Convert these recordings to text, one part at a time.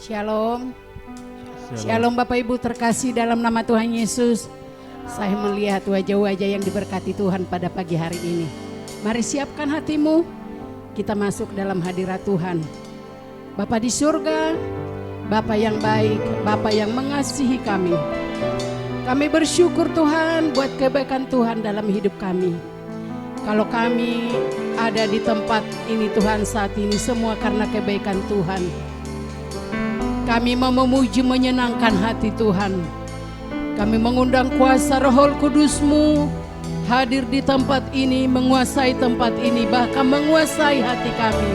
Shalom. Shalom Bapak Ibu terkasih dalam nama Tuhan Yesus. Saya melihat wajah-wajah yang diberkati Tuhan pada pagi hari ini. Mari siapkan hatimu, kita masuk dalam hadirat Tuhan. Bapa di surga, Bapa yang baik, Bapa yang mengasihi kami. Kami bersyukur Tuhan buat kebaikan Tuhan dalam hidup kami. Kalau kami ada di tempat ini Tuhan saat ini semua karena kebaikan Tuhan. Kami mau memuji menyenangkan hati Tuhan. Kami mengundang kuasa Roh Kudus-Mu hadir di tempat ini, menguasai tempat ini, bahkan menguasai hati kami.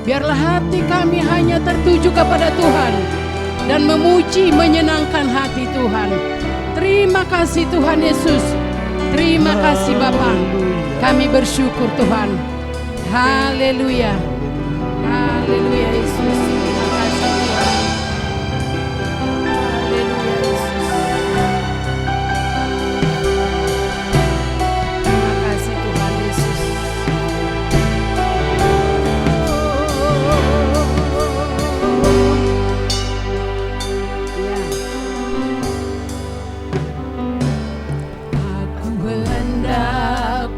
Biarlah hati kami hanya tertuju kepada Tuhan dan memuji menyenangkan hati Tuhan. Terima kasih Tuhan Yesus. Terima kasih Bapa. Kami bersyukur Tuhan. Haleluya. Haleluya Yesus.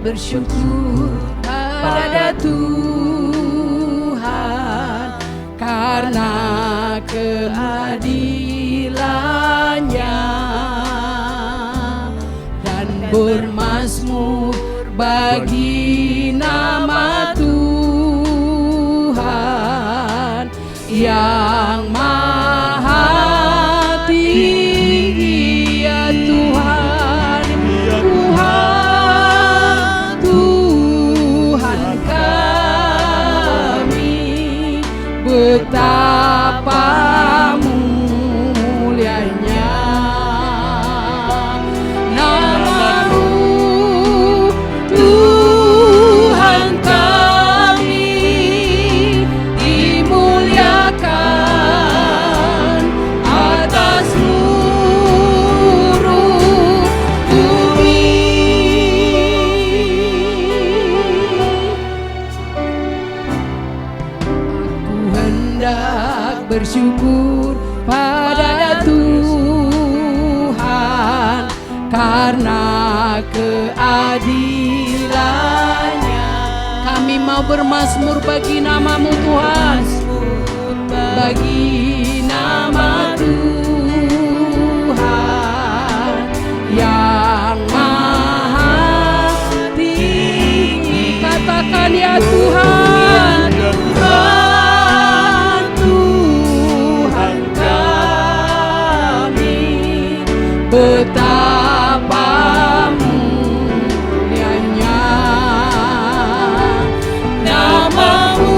Bersyukur pada Tuhan karena keadilan-Nya dan bermazmur bagi nama Tuhan yang maha tinggi, ya Tuhan. Betapa mulianya nama-Mu, Tuhan kami, dimuliakan atas seluruh bumi. Bersyukur pada Tuhan karena keadilan-Nya. Kami mau bermazmur bagi nama-Mu Tuhan, bagi nama Tuhan yang maha tinggi. Katakan ya Tuhan, betapa mulianya nama-Mu,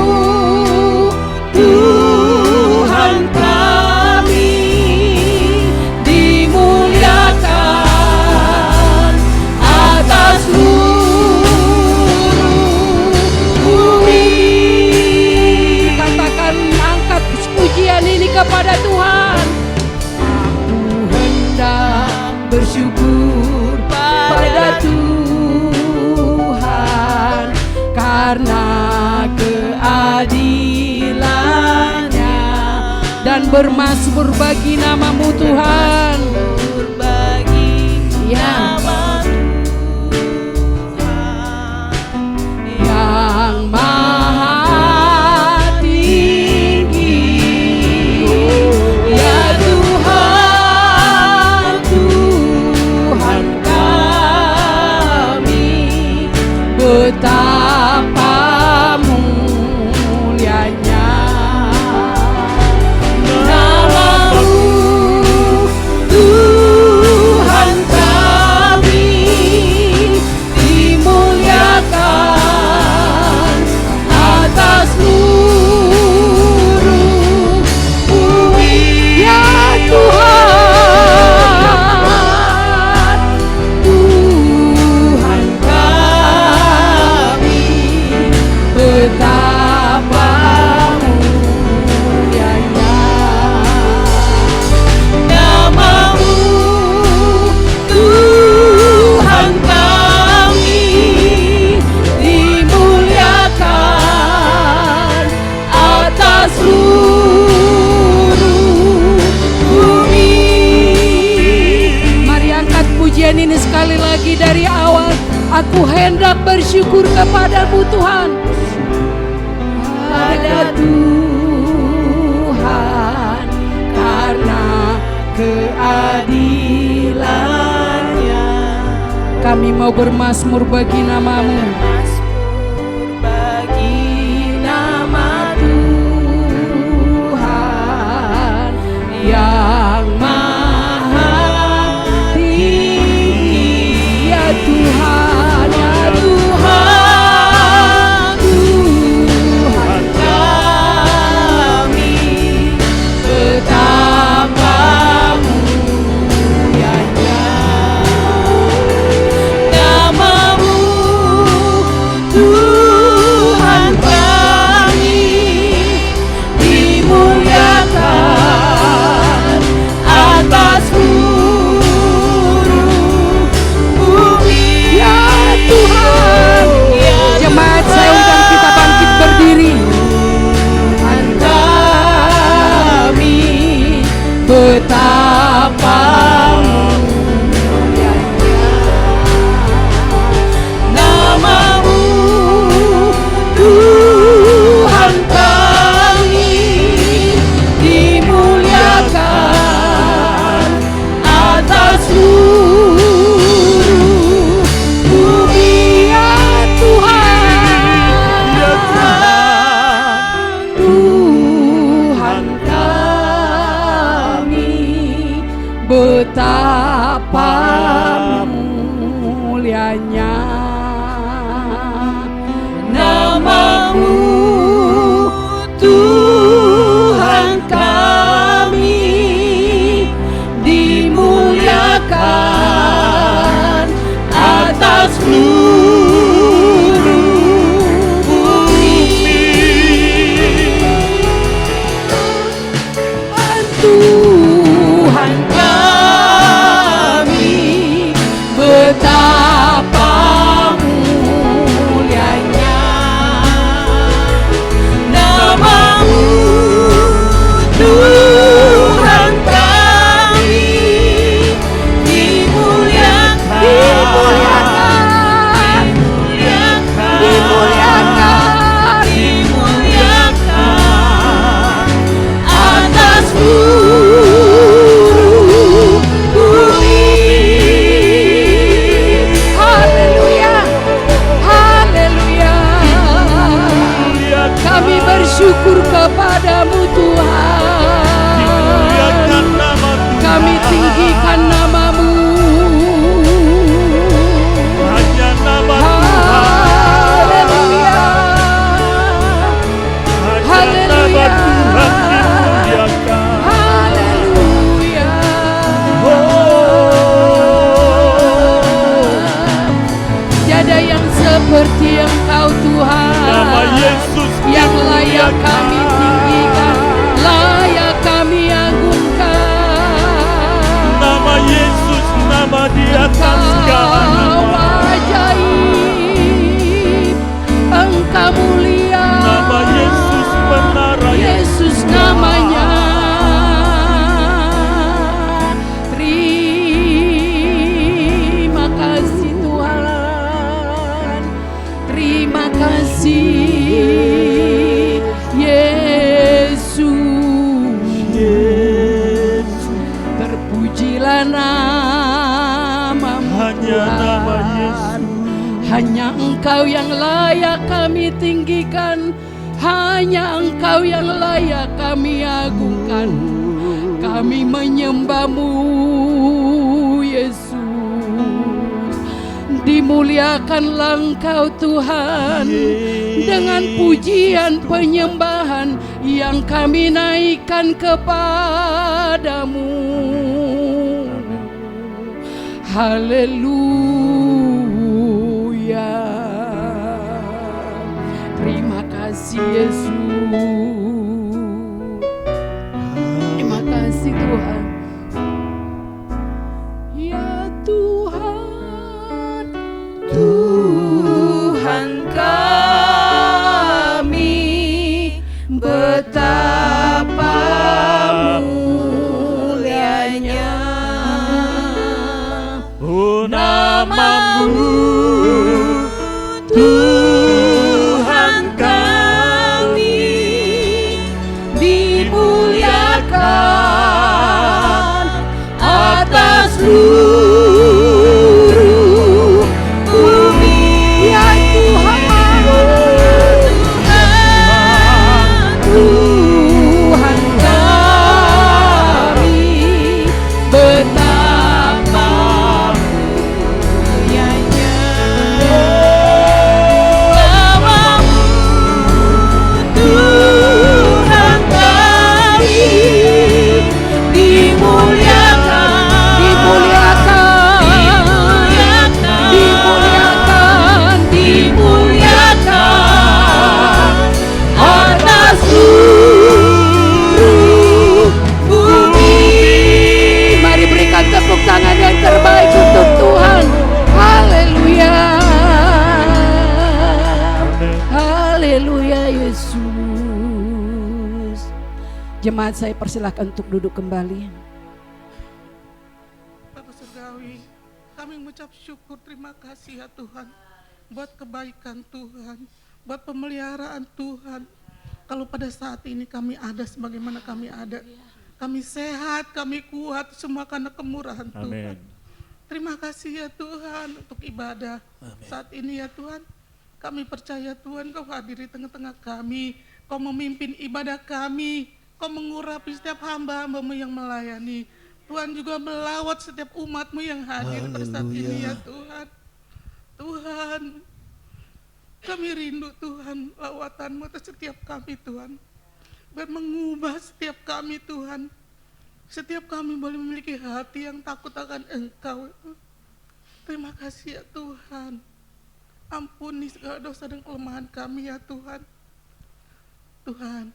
Tuhan kami, dimuliakan atas seluruh bumi. Katakan, angkat pujian ini kepada Tuhan. Bersyukur pada Tuhan karena keadilan-Nya dan bermazmur bagi nama-Mu Tuhan. Ya. Yang maha tinggi, ya Tuhan, Tuhan kami, betapa mulianya nama-Mu, lagi dari awal. Aku hendak bersyukur kepadamu Tuhan. Pada Tuhan karena keadilannya. Kami mau bermazmur bagi namamu. Bagi nama Tuhan yang maha tinggi. Ya Tuhan, ya Tuhan, Tuhan kami, betapa mulianya namamu, Tuhan kami, dimuliakan atas seluruh bumi. Ya Tuhan, jemaat saya undang kita bangkit berdiri. Tuhan kami, betapa mulianya namamu, Tuhan kami, dimuliakan atas seluruh bumi. Ya Tuhan, Tuhan kami, betapa mulianya namamu, Tuhan kami, dimuliakan atas seluruh bumi. Tuhan kami, betapa mulianya namamu, Tuhan kami, dimuliakan, dimuliakan atas seluruh bumi. Haleluya, haleluya. Kami bersyukur kepadamu Tuhan. Kami tinggikan namamu. Hanya nama Haleluya, haleluya. haleluya. Tiada yang seperti Engkau Tuhan, Nama Yesus yang layak kami tinggikan, layak kami agungkan. Nama Yesus, nama di atas segala Engkau nama. ajaib, Engkau mulia. Nama Yesus benar, Yesus namanya. Terima kasih Tuhan, terima kasih Yesus. Terpujilah namamu Hanya nama Tuhan. Yesus. Hanya Engkau yang layak kami tinggikan, hanya Engkau yang layak kami agungkan. Kami menyembah-Mu Yesus. Dimuliakanlah Engkau Tuhan, dengan pujian penyembahan yang kami naikkan kepadamu. Haleluya. Terima kasih Yesus. Terima kasih Tuhan. Ya Tuhan, Tuhan kami, betapa mulianya Oh, nama namamu Tuhan kami dimuliakan atas seluruh bumi. Ya Tuhan, Tuhan kami betapa mulianya namamu Tuhan kami dimuliakan, dimuliakan atas seluruh bumi. Mari berikan tepuk tangan yang terbaik untuk Tuhan. Haleluya, haleluya Yesus. Jemaat saya persilahkan untuk duduk kembali. Bapak Surgawi, kami mengucap syukur, terima kasih ya Tuhan, buat kebaikan Tuhan, buat pemeliharaan Tuhan. Kalau pada saat ini kami ada sebagaimana kami ada, kami sehat, kami kuat, semua karena kemurahan Tuhan. Amin. Terima kasih ya Tuhan untuk ibadah saat ini ya Tuhan. Kami percaya Tuhan Kau hadir di tengah-tengah kami, Kau memimpin ibadah kami, Kau mengurapi setiap hamba-Hamba-Mu yang melayani. Tuhan juga melawat setiap umat-Mu yang hadir pada saat ini ya Tuhan. Tuhan, kami rindu Tuhan lawatan-Mu atas setiap kami Tuhan. Biar mengubah setiap kami Tuhan. Setiap kami boleh memiliki hati yang takut akan Engkau. Terima kasih ya Tuhan. Ampuni segala dosa dan kelemahan kami ya Tuhan. Tuhan,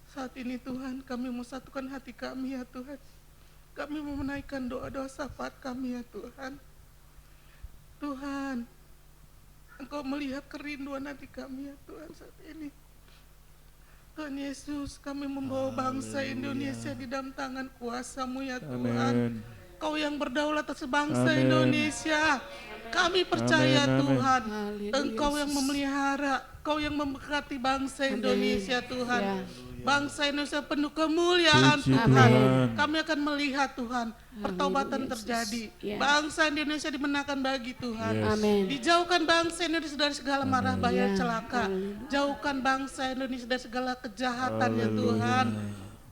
saat ini Tuhan kami mau satukan hati kami ya Tuhan. Kami mau menaikkan doa-doa syafaat kami ya Tuhan. Tuhan, Engkau melihat kerinduan hati kami ya Tuhan saat ini. Tuhan Yesus, kami membawa bangsa Indonesia di dalam tangan kuasa-Mu ya Tuhan. Amin. Kau yang berdaulat atas bangsa Amin. Indonesia. Kami percaya Amin, amin. Tuhan, Haleluya, Engkau yang Yesus. memelihara, Kau yang memberkati bangsa Amin. Indonesia Tuhan. Ya. Bangsa Indonesia penuh kemuliaan Puji Tuhan. Tuhan. Kami akan melihat Tuhan, pertobatan Yesus. terjadi. Ya. Bangsa Indonesia dimenangkan bagi Tuhan. Yes. Amin. Dijauhkan bangsa Indonesia dari segala marah bahaya Ya. celaka. Haleluya. Jauhkan bangsa Indonesia dari segala kejahatan ya Haleluya. Tuhan.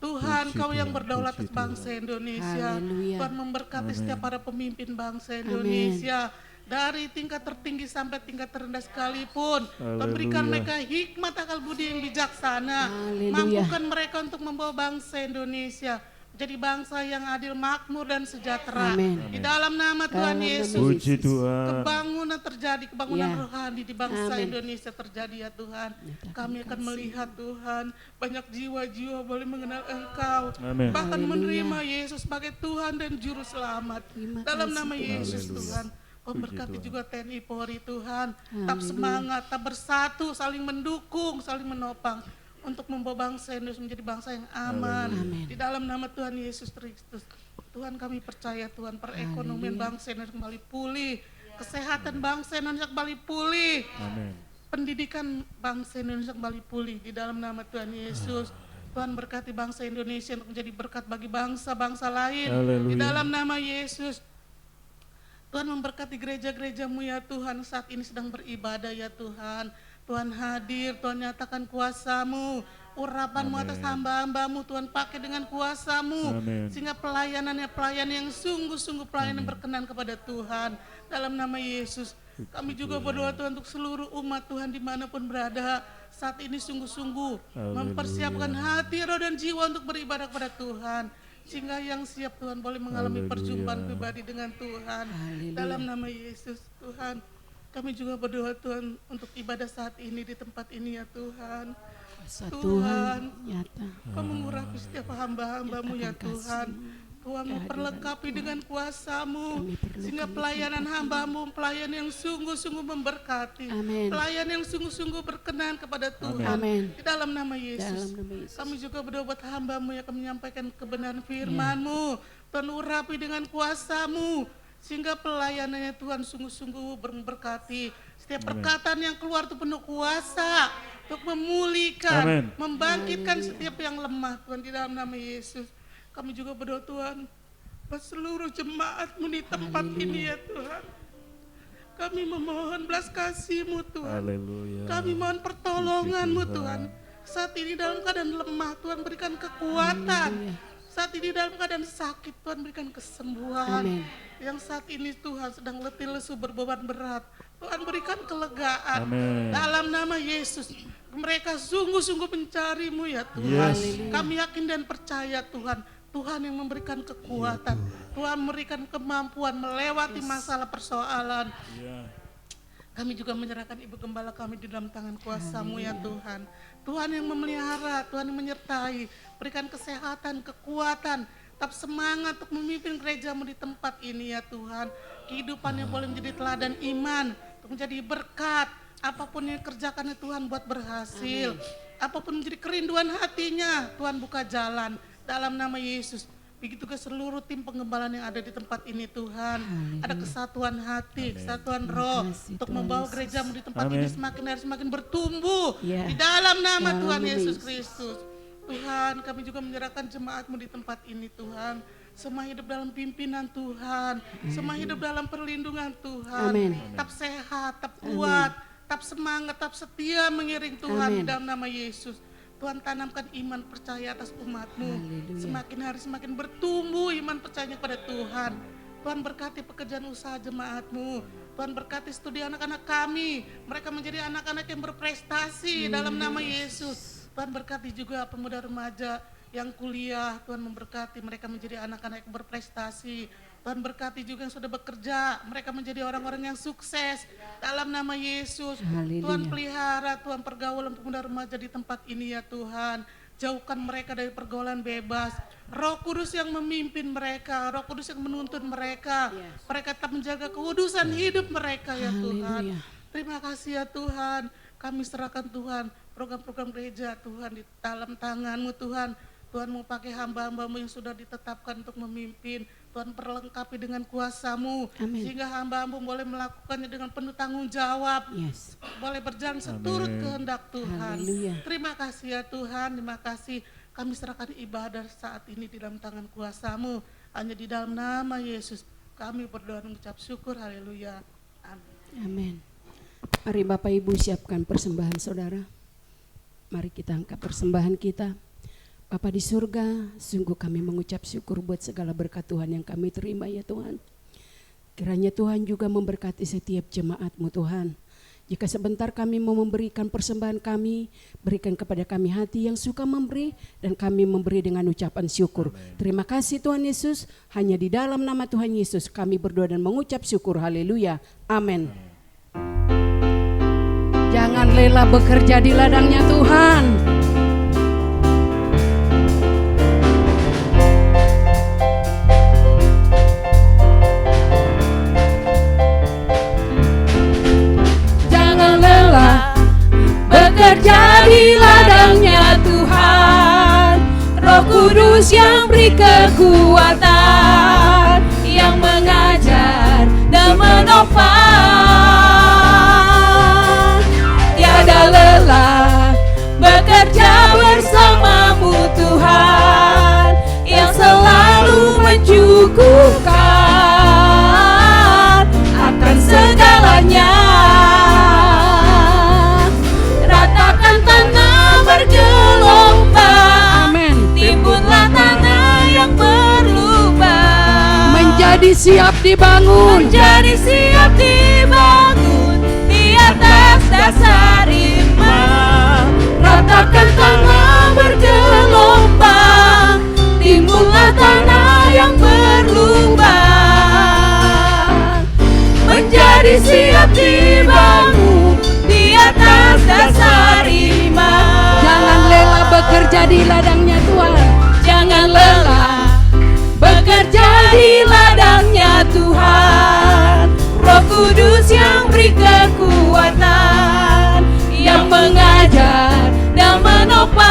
Tuhan, Puji Kau yang Tuhan, berdaulat puji atas bangsa Indonesia. Haleluya. Tuhan memberkati Amin. setiap para pemimpin bangsa Indonesia. Dari tingkat tertinggi sampai tingkat terendah sekalipun. Tuhan berikan Haleluya. mereka hikmat akal budi yang bijaksana. Haleluya. Mampukan mereka untuk membawa bangsa Indonesia jadi bangsa yang adil, makmur dan sejahtera. Amin. Di dalam nama Tuhan Dalam nama Yesus. Puji Tuhan. Kebangunan terjadi, kebangunan Ya. rohani di bangsa Amin. Indonesia terjadi ya Tuhan. Nyatakan Kami akan kasih. melihat Tuhan, banyak jiwa-jiwa boleh mengenal Engkau. Amin. Bahkan Haleluya. menerima Yesus sebagai Tuhan dan Juru Selamat. Terima Dalam kasih, nama Tuhan. Yesus Haleluya. Tuhan. Kau Puji berkati Tuhan. juga TNI Polri Tuhan. Tetap Haleluya. semangat, tetap bersatu, saling mendukung, saling menopang. Untuk membawa bangsa Indonesia menjadi bangsa yang aman. Amin. Di dalam nama Tuhan Yesus Kristus. Tuhan kami percaya Tuhan perekonomian Haleluya. bangsa Indonesia kembali pulih. Kesehatan bangsa Indonesia kembali pulih. Amin. Pendidikan bangsa Indonesia kembali pulih. Di dalam nama Tuhan Yesus. Tuhan berkati bangsa Indonesia untuk menjadi berkat bagi bangsa-bangsa lain. Di Haleluya. dalam nama Yesus. Tuhan memberkati gereja-gereja-Mu ya Tuhan, saat ini sedang beribadah ya Tuhan. Tuhan hadir, Tuhan nyatakan kuasa-Mu, urapan-Mu atas Amin. hamba-hamba-Mu, Tuhan pakai dengan kuasa-Mu. Amin. Sehingga pelayanannya pelayanan yang sungguh-sungguh pelayanan yang berkenan kepada Tuhan. Dalam nama Yesus, kami juga berdoa Tuhan untuk seluruh umat Tuhan dimanapun berada. Saat ini sungguh-sungguh Haleluya. mempersiapkan hati, roh dan jiwa untuk beribadah kepada Tuhan. Sehingga yang siap Tuhan boleh mengalami Haleluya. perjumpaan pribadi dengan Tuhan. Haleluya. Dalam nama Yesus Tuhan, kami juga berdoa Tuhan untuk ibadah saat ini di tempat ini ya Tuhan. Kuasa Tuhan, Tuhan nyata. Kau mengurapi setiap hamba-hamba-Mu ya Nyatakan Tuhan. kasih-Mu. Tuhan Kehadiran memperlengkapi Tuhan. dengan kuasa-Mu. Kami perlukan Sehingga itu, pelayanan Tuhan. hamba-Mu, pelayan yang sungguh-sungguh memberkati. Amin. Pelayan yang sungguh-sungguh berkenan kepada Tuhan. Amin. Di dalam nama Yesus. Dalam nama Yesus. Kami juga berdoa buat hamba-Mu yang akan menyampaikan kebenaran firman-Mu. Tuhan urapi dengan kuasa-Mu. sehingga pelayanannya Tuhan sungguh-sungguh memberkati. Setiap perkataan yang keluar itu penuh kuasa untuk memulihkan, Amin. membangkitkan setiap yang lemah Tuhan, di dalam nama Yesus. Kami juga berdoa Tuhan buat seluruh jemaat-Mu di tempat ini ya Tuhan. Kami memohon belas kasih-Mu Tuhan. Haleluya. Kami mohon pertolongan-Mu Tuhan. Saat ini dalam keadaan lemah Tuhan berikan kekuatan. Saat ini dalam keadaan sakit Tuhan berikan kesembuhan. Amin. Yang saat ini Tuhan sedang letih lesu berbeban berat, Tuhan berikan kelegaan. Amin. Dalam nama Yesus, mereka sungguh-sungguh mencari-Mu ya Tuhan. Yes. Kami yakin dan percaya Tuhan, Tuhan yang memberikan kekuatan, Tuhan memberikan kemampuan melewati masalah persoalan. Ya. Kami juga menyerahkan Ibu Gembala kami di dalam tangan kuasa-Mu ya Tuhan. Tuhan yang memelihara, Tuhan yang menyertai, berikan kesehatan, kekuatan, tetap semangat untuk memimpin gereja-Mu di tempat ini ya Tuhan. Kehidupan yang boleh menjadi teladan iman, untuk menjadi berkat. Apapun yang kerjakan ya Tuhan buat berhasil. Apapun menjadi kerinduan hatinya, Tuhan buka jalan. Dalam nama Yesus. Begitu ke seluruh tim penggembalaan yang ada di tempat ini Tuhan. Ada kesatuan hati, kesatuan roh untuk membawa gereja-Mu di tempat ini semakin hari semakin bertumbuh. Di dalam nama Tuhan Yesus Kristus. Tuhan, kami juga menyerahkan jemaat-Mu di tempat ini Tuhan. Semua hidup dalam pimpinan Tuhan. Semua hidup dalam perlindungan Tuhan. Tetap sehat, tetap kuat, tetap semangat, tetap setia mengiring Tuhan di dalam nama Yesus. Tuhan tanamkan iman percaya atas umat-Mu. Semakin hari semakin bertumbuh iman percayanya kepada Tuhan. Tuhan berkati pekerjaan usaha jemaat-Mu. Tuhan berkati studi anak-anak kami. Mereka menjadi anak-anak yang berprestasi dalam nama Yesus. Tuhan berkati juga pemuda remaja yang kuliah. Tuhan memberkati mereka menjadi anak-anak yang berprestasi. Tuhan berkati juga yang sudah bekerja, mereka menjadi orang-orang yang sukses dalam nama Yesus. Tuhan pelihara, Tuhan pergaulan pemuda remaja di tempat ini ya Tuhan. Jauhkan mereka dari pergaulan bebas. Roh Kudus yang memimpin mereka, Roh Kudus yang menuntun mereka. Mereka tetap menjaga kekudusan hidup mereka ya Tuhan. Terima kasih ya Tuhan. Kami serahkan Tuhan program-program gereja Tuhan di dalam tangan-Mu Tuhan. Tuhan mau pakai hamba-hamba-Mu yang sudah ditetapkan untuk memimpin. Tuhan perlengkapi dengan kuasa-Mu, sehingga hamba-Mu boleh melakukannya dengan penuh tanggung jawab, boleh berjalan seturut kehendak Tuhan. Terima kasih ya Tuhan, terima kasih. Kami serahkan ibadah saat ini di dalam tangan kuasa-Mu, hanya di dalam nama Yesus. Kami berdoa dan mengucap syukur, haleluya. Amin. Amin. Mari Bapak Ibu siapkan persembahan saudara. Mari kita angkat persembahan kita. Bapa di surga, sungguh kami mengucap syukur buat segala berkat Tuhan yang kami terima ya Tuhan. Kiranya Tuhan juga memberkati setiap jemaat-Mu Tuhan. Jika sebentar kami mau memberikan persembahan kami, berikan kepada kami hati yang suka memberi dan kami memberi dengan ucapan syukur. Terima kasih Tuhan Yesus, hanya di dalam nama Tuhan Yesus kami berdoa dan mengucap syukur. Haleluya. Amin. Jangan lelah bekerja di ladangnya Tuhan. Bekerja di ladangnya Tuhan, Roh Kudus yang beri kekuatan, yang mengajar dan menopang. Tiada lelah bekerja bersama-Mu Tuhan, yang selalu mencukupkan akan segalanya. Bergelombang, timbunlah tanah yang berlubang, menjadi siap dibangun, menjadi siap dibangun di atas dasar iman. Ratakan tanah bergelombang, timbunlah tanah yang berlubang, menjadi siap dibangun di atas dasar iman. Jangan lelah bekerja di ladangnya Tuhan. Jangan lelah bekerja di ladangnya Tuhan. Roh Kudus yang beri kekuatan, yang mengajar dan menopang.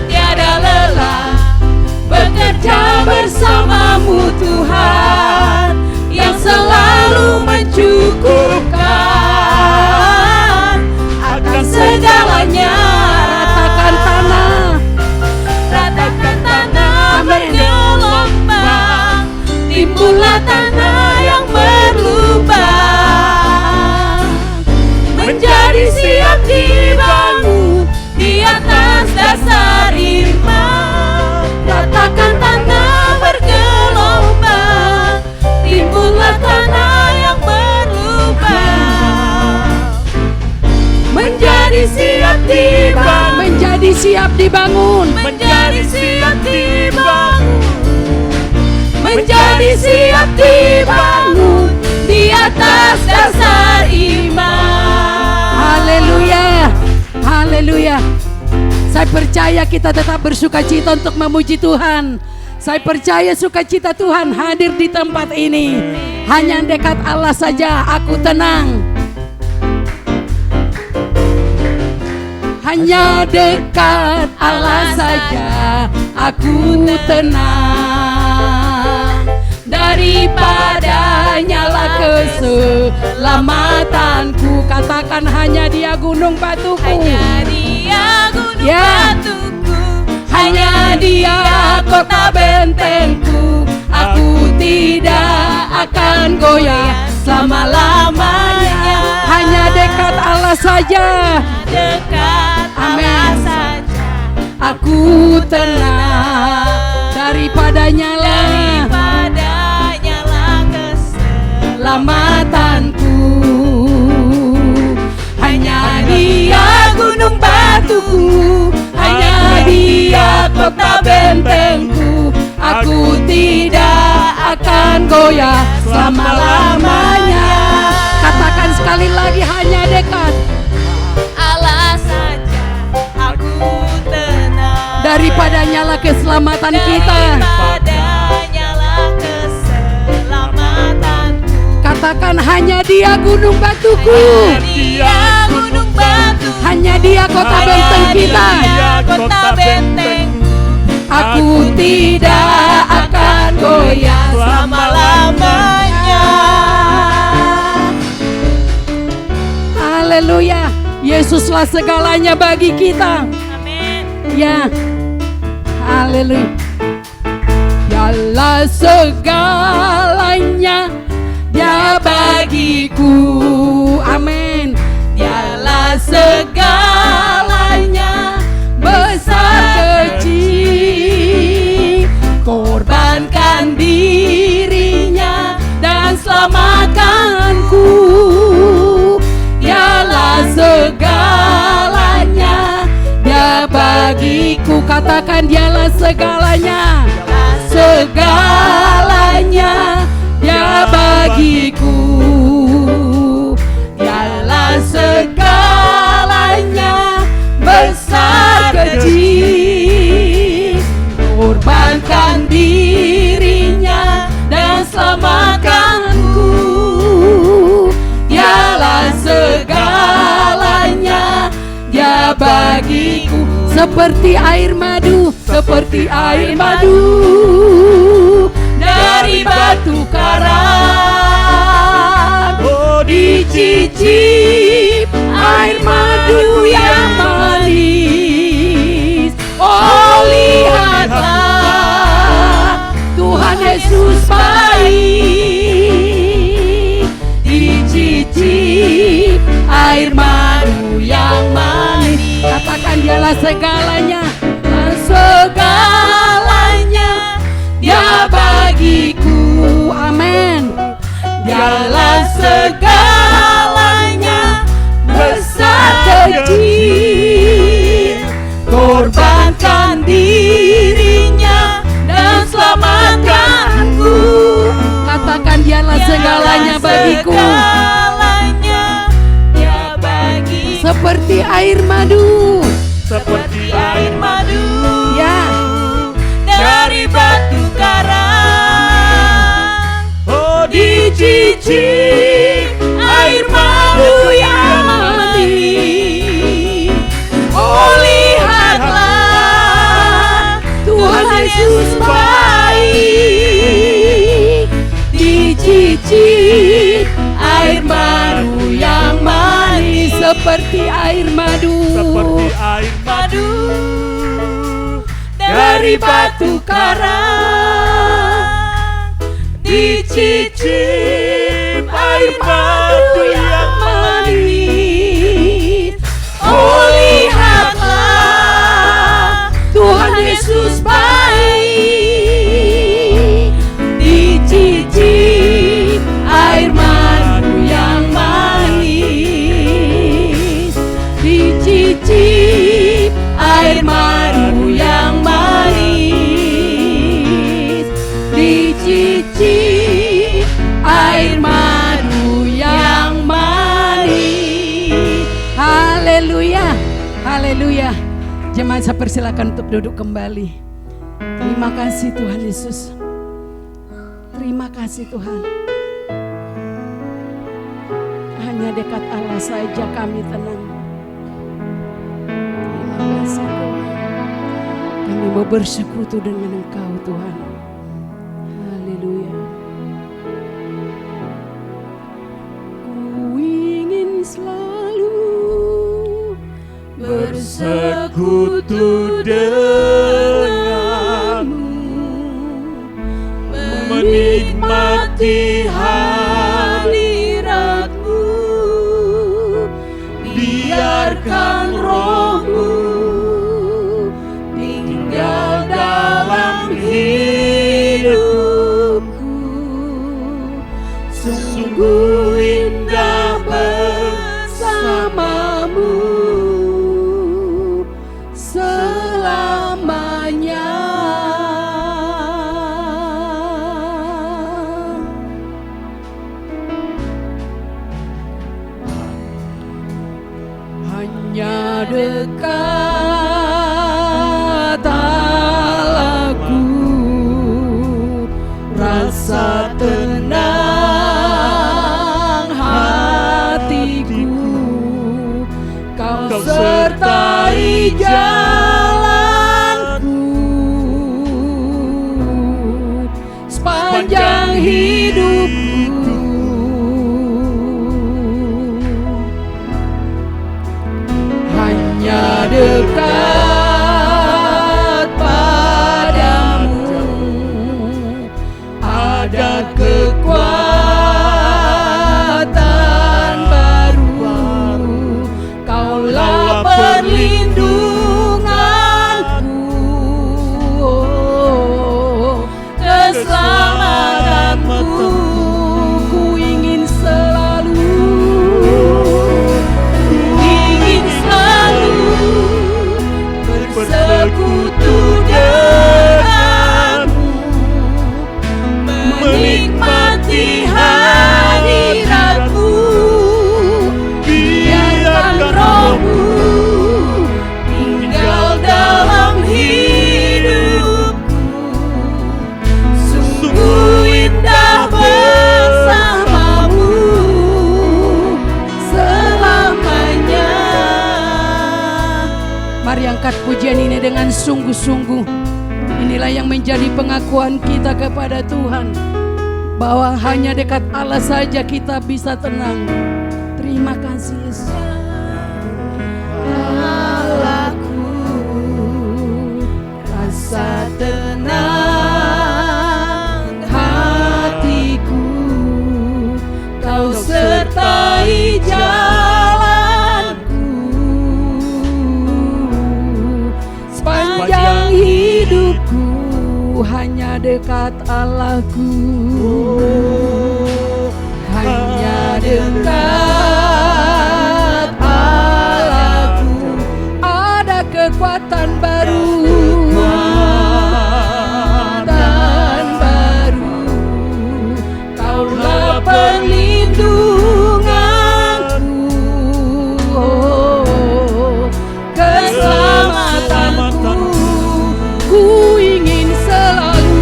Tiada lelah bekerja bersama-Mu siap dibangun, menjadi siap dibangun, menjadi siap dibangun di atas dasar iman. Haleluya, haleluya. Saya percaya kita tetap bersukacita untuk memuji Tuhan. Saya percaya sukacita Tuhan hadir di tempat ini. Hanya dekat Allah saja aku tenang. Hanya dekat Allah saja aku tenang. Daripada nyala keselamatanku, katakan hanya Dia gunung batuku. Hanya Dia gunung Ya. batuku, Hanya Dia kota bentengku. Aku tidak akan goyah selama-lamanya. Hanya dekat Allah saja dekat Allah Amin. saja aku tenang. Daripada nyala keselamatanku, hanya Dia gunung batuku, hanya Dia kota bentengku. Aku tidak akan goyah selama-lamanya. Katakan sekali lagi, hanya dekat Allah saja aku tenang. daripada nyala keselamatan kita. Daripada nyala keselamatanku, Katakan hanya Dia gunung batuku, Dia gunung batu, hanya Dia kota benteng kita. Dia kota benteng. Aku tidak akan goyah selama-lamanya. Haleluya. Yesuslah segalanya bagi kita. Amin. Ya. Haleluya. Dialah segalanya Dia bagiku. Amin. Dialah segalanya, besar kecil, korbankan dirinya dan selamatkanku. Dialah segalanya Dia bagiku. Katakan Dialah segalanya, segalanya Dia bagiku. Dialah segalanya, besar kecil, korbankan dirinya dan selamatkanku. Dialah segalanya Dia bagiku. Seperti air madu, seperti air madu dari batu karang. oh Dicicip air madu yang manis. Oh lihatlah Tuhan Yesus baik. Dicicip air madu yang manis. Katakan Dialah segalanya, segalanya Dia bagiku. Amin. Dialah segalanya, besar kecil, korbankan dirinya dan selamatkanku. Katakan Dialah segalanya bagiku. Segalanya Dia bagi, Seperti air madu. seperti air madu Ya. dari batu karang. oh Dicicip air madu yang manis. Oh lihatlah Tuhan Yesus baik. Dicicip air madu yang manis. Seperti air madu. seperti air Madu dari batu karang. Dicicip air madu yang manis. Oh lihatlah Tuhan Yesus baik. Dicicip air madu yang manis. Dicicip air madu Haleluya. Jemaat saya persilakan untuk duduk kembali. Terima kasih Tuhan Yesus. Terima kasih Tuhan. Hanya dekat Allah saja kami tenang. Terima kasih Tuhan. Kami mau bersekutu dengan Engkau Tuhan. Haleluya. Ku ingin selalu bersekutu denganmu, menikmati hadiratmu, biarkan rohmu tinggal dalam hidupku. Sungguh indah bersamamu selamanya. Hanya dekat Allahku, rasa tenang hatiku. Kau sertai jalanku sepanjang hidupku. Hanya dekat padamu ada kekuatan baru. Kaulah perlindunganku, keselamatanku. Ku ingin selalu bersekutu denganmu, menikmati hadiratmu, biarkan rohmu tinggal dalam hidupku. Sungguh indah bersamamu selamanya. Mari angkat pujian ini dengan sungguh-sungguh. Inilah yang menjadi pengakuan kita kepada Tuhan, bahwa hanya dekat Allah saja kita bisa tenang. Terima kasih Yesus. Allahku, rasa tenang hatiku. Kau sertai jalanku sepanjang hidupku. Hanya dekat Allahku, hanya dekat Allahku ada kekuatan baru. Kekuatan baru. Kaulah perlindunganku, keselamatanku. Ku ingin selalu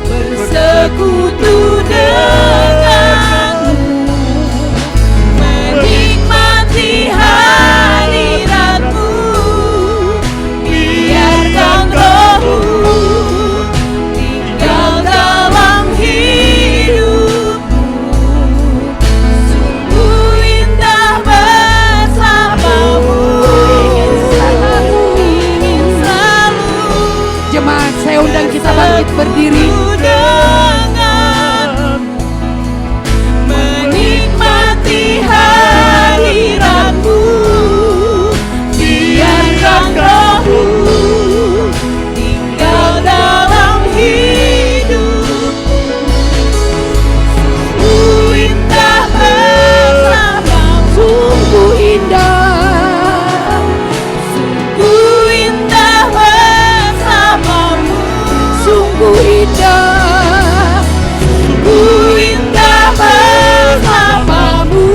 bersekutu denganmu, menikmati hadiratmu, biarkan rohmu tinggal dalam hidupku. Sungguh indah bersamamu, ingin selalu. Jemaat, saya undang kita bangkit berdiri. Menikmati hadiratmu, biarkan rohmu tinggal dalam hidupku. Sungguh indah bersamamu, sungguh indah, sungguh indah bersamamu, sungguh indah, sungguh indah bersamamu.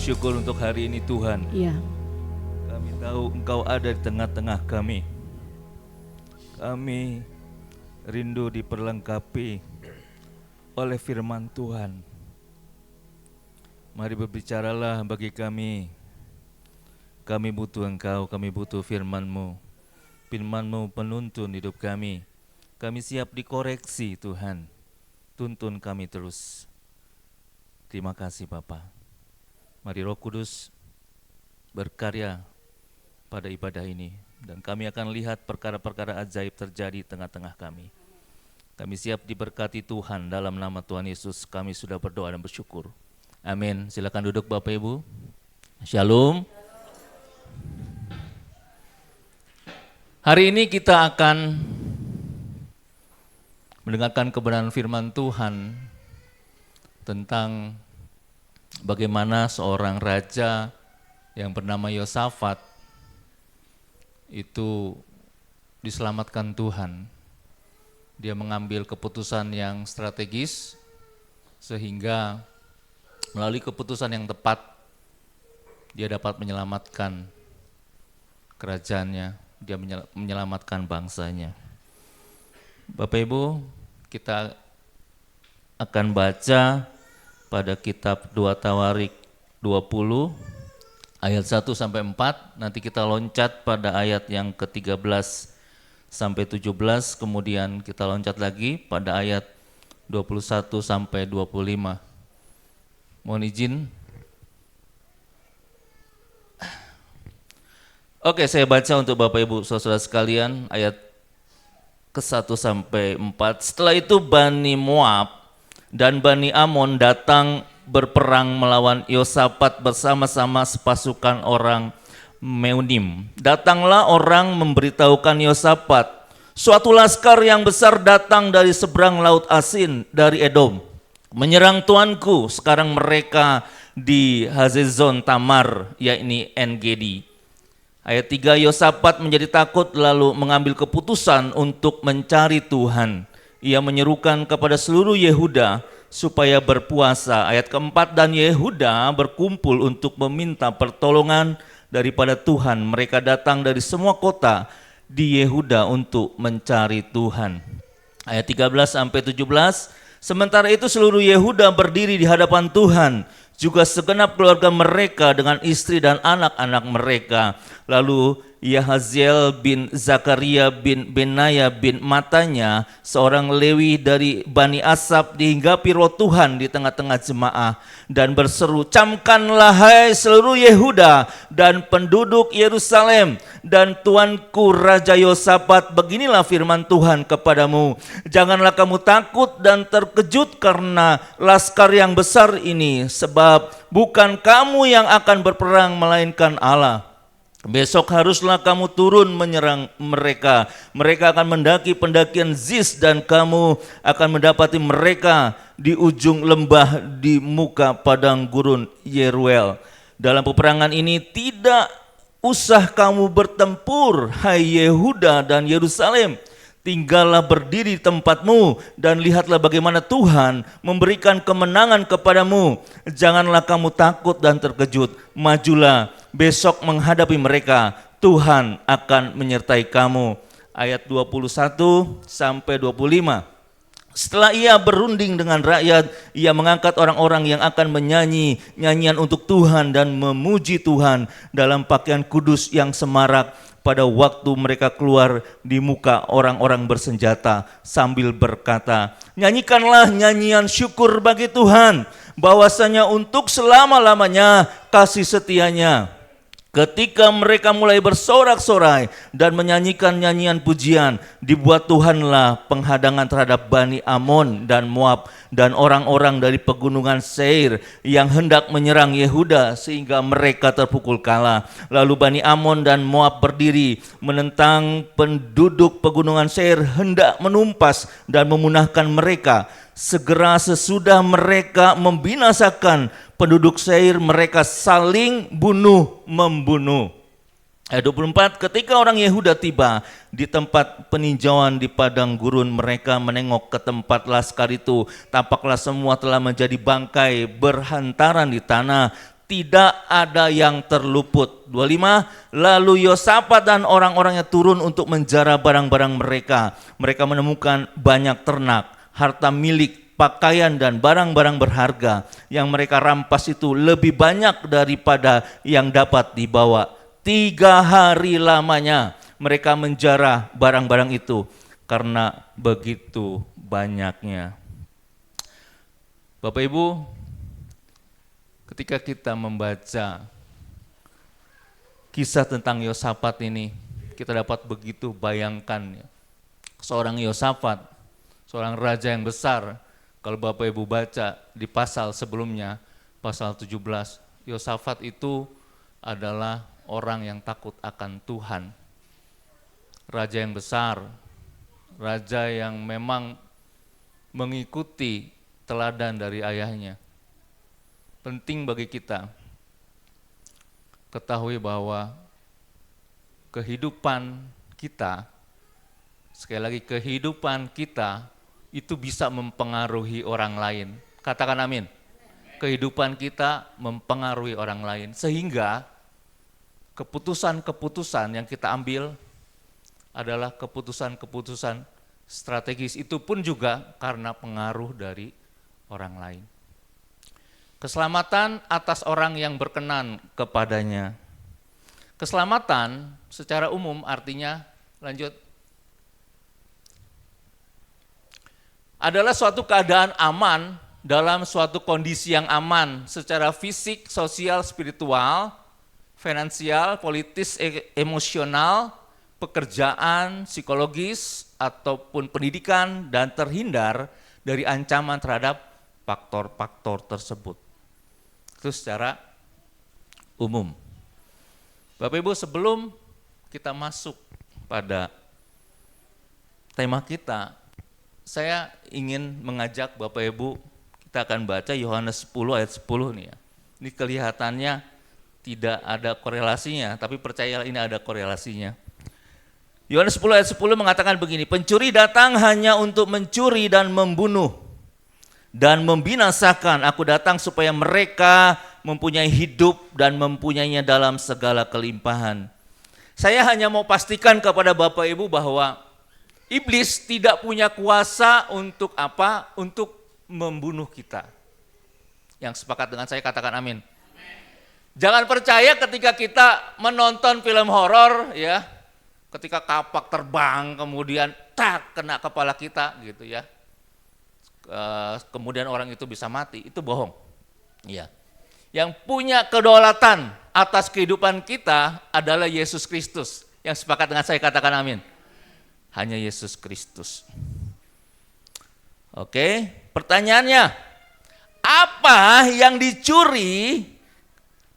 bersyukur untuk hari ini Tuhan. Iya. Kami tahu Engkau ada di tengah-tengah kami. Kami rindu diperlengkapi oleh firman Tuhan. Mari berbicaralah bagi kami. Kami butuh Engkau, kami butuh firman-Mu. Firman-Mu penuntun hidup kami. Kami siap dikoreksi Tuhan. Tuntun kami terus. Terima kasih Bapa. Mari Roh Kudus berkarya pada ibadah ini. Dan kami akan lihat perkara-perkara ajaib terjadi di tengah-tengah kami. Kami siap diberkati Tuhan dalam nama Tuhan Yesus. Kami sudah berdoa dan bersyukur. Amin. Silakan duduk Bapak Ibu. Shalom. Hari ini kita akan mendengarkan kebenaran firman Tuhan tentang bagaimana seorang raja yang bernama Yosafat itu diselamatkan Tuhan. Dia mengambil keputusan yang strategis sehingga melalui keputusan yang tepat dia dapat menyelamatkan kerajaannya, dia menyelamatkan bangsanya. Bapak Ibu, kita akan baca pada kitab 2 Tawarik 20 ayat 1 sampai 4, nanti kita loncat pada ayat yang ke-13 sampai 17, kemudian kita loncat lagi pada ayat 21 sampai 25. Mohon izin. Oke, saya baca untuk Bapak Ibu Saudara sekalian ayat ke-1 sampai 4. Setelah itu Bani Moab dan Bani Amon datang berperang melawan Yosafat bersama-sama sepasukan orang Meunim. Datanglah orang memberitahukan Yosafat, suatu laskar yang besar datang dari seberang laut Asin dari Edom, menyerang tuanku. Sekarang mereka di Hazezon Tamar, yakni En-Gedi. Ayat 3, Yosafat menjadi takut lalu mengambil keputusan untuk mencari Tuhan. Ia menyerukan kepada seluruh Yehuda supaya berpuasa. Ayat keempat, dan Yehuda berkumpul untuk meminta pertolongan daripada Tuhan. Mereka datang dari semua kota di Yehuda untuk mencari Tuhan. Ayat 13 sampai 17, sementara itu seluruh Yehuda berdiri di hadapan Tuhan, juga segenap keluarga mereka dengan istri dan anak-anak mereka. Lalu Yahaziel bin Zakaria bin Benaya bin Matanya, seorang Lewi dari Bani Asaf, dihinggapi roh Tuhan di tengah-tengah jemaah dan berseru, camkanlah hai seluruh Yehuda dan penduduk Yerusalem dan tuanku Raja Yosafat, beginilah firman Tuhan kepadamu, janganlah kamu takut dan terkejut karena laskar yang besar ini, sebab bukan kamu yang akan berperang melainkan Allah. Besok haruslah kamu turun menyerang mereka. Mereka akan mendaki pendakian Ziz dan kamu akan mendapati mereka di ujung lembah di muka padang gurun Yeruel. Dalam peperangan ini tidak usah kamu bertempur, hai Yehuda dan Yerusalem. Tinggallah berdiri di tempatmu dan lihatlah bagaimana Tuhan memberikan kemenangan kepadamu. Janganlah kamu takut dan terkejut. Majulah besok menghadapi mereka. Tuhan akan menyertai kamu. Ayat 21 sampai 25. Setelah ia berunding dengan rakyat, ia mengangkat orang-orang yang akan menyanyi nyanyian untuk Tuhan dan memuji Tuhan dalam pakaian kudus yang semarak pada waktu mereka keluar di muka orang-orang bersenjata sambil berkata, nyanyikanlah nyanyian syukur bagi Tuhan, bahwasanya untuk selama-lamanya kasih setianya. Ketika mereka mulai bersorak-sorai dan menyanyikan nyanyian pujian, dibuat Tuhanlah penghadangan terhadap Bani Amon dan Moab dan orang-orang dari pegunungan Seir yang hendak menyerang Yehuda sehingga mereka terpukul kalah. Lalu Bani Amon dan Moab berdiri menentang penduduk pegunungan Seir, hendak menumpas dan memunahkan mereka. Segera sesudah mereka membinasakan penduduk Seir, mereka saling bunuh-membunuh. Ayat 24, ketika orang Yehuda tiba di tempat peninjauan di padang gurun, mereka menengok ke tempat laskar itu. Tampaklah semua telah menjadi bangkai berhantaran di tanah. tidak ada yang terluput. 25, lalu Yosafat dan orang-orangnya turun untuk menjara barang-barang mereka. Mereka menemukan banyak ternak, harta milik, pakaian dan barang-barang berharga. Yang mereka rampas itu lebih banyak daripada yang dapat dibawa. 3 hari lamanya mereka menjara barang-barang itu karena begitu banyaknya. Bapak Ibu, ketika kita membaca kisah tentang Yosafat ini, kita dapat begitu bayangkan ya. Seorang Yosafat, seorang raja yang besar. Kalau Bapak Ibu baca di pasal sebelumnya, pasal 17, Yosafat itu adalah orang yang takut akan Tuhan. Raja yang besar, raja yang memang mengikuti teladan dari ayahnya. Penting bagi kita ketahui bahwa kehidupan kita, sekali lagi kehidupan kita itu bisa mempengaruhi orang lain. Katakan amin. Kehidupan kita mempengaruhi orang lain, sehingga keputusan-keputusan yang kita ambil adalah keputusan-keputusan strategis, itu pun juga karena pengaruh dari orang lain. Keselamatan atas orang yang berkenan kepadanya. Keselamatan secara umum artinya, lanjut, adalah suatu keadaan aman dalam suatu kondisi yang aman secara fisik, sosial, spiritual, finansial, politis, emosional, pekerjaan, psikologis, ataupun pendidikan, dan terhindar dari ancaman terhadap faktor-faktor tersebut. Itu secara umum. Bapak Ibu, sebelum kita masuk pada tema kita, saya ingin mengajak Bapak Ibu, kita akan baca Yohanes 10 ayat 10 nih ya. Ini kelihatannya tidak ada korelasinya, tapi percayalah ini ada korelasinya. Yohanes 10 ayat 10 mengatakan begini, pencuri datang hanya untuk mencuri dan membunuh dan membinasakan. Aku datang supaya mereka mempunyai hidup dan mempunyainya dalam segala kelimpahan. Saya hanya mau pastikan kepada Bapak Ibu bahwa iblis tidak punya kuasa untuk apa? Untuk membunuh kita. Yang sepakat dengan saya katakan amin. Jangan percaya ketika kita menonton film horor ya, ketika kapak terbang kemudian tak kena kepala kita gitu ya. Kemudian orang itu bisa mati, itu bohong. Ya. Yang punya kedaulatan atas kehidupan kita adalah Yesus Kristus. Yang sepakat dengan saya katakan amin. Hanya Yesus Kristus. Oke, pertanyaannya, apa yang dicuri,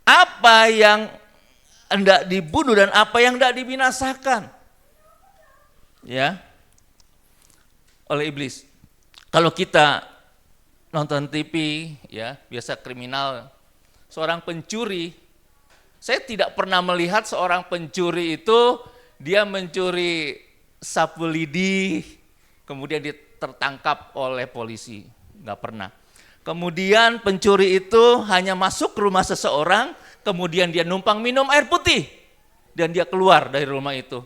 apa yang hendak dibunuh dan apa yang hendak dibinasakan? Ya. Oleh iblis. Kalau kita nonton TV, ya biasa kriminal, seorang pencuri, saya tidak pernah melihat seorang pencuri itu dia mencuri sapu lidi, kemudian dia tertangkap oleh polisi, nggak pernah. Kemudian pencuri itu hanya masuk ke rumah seseorang, kemudian dia numpang minum air putih, dan dia keluar dari rumah itu,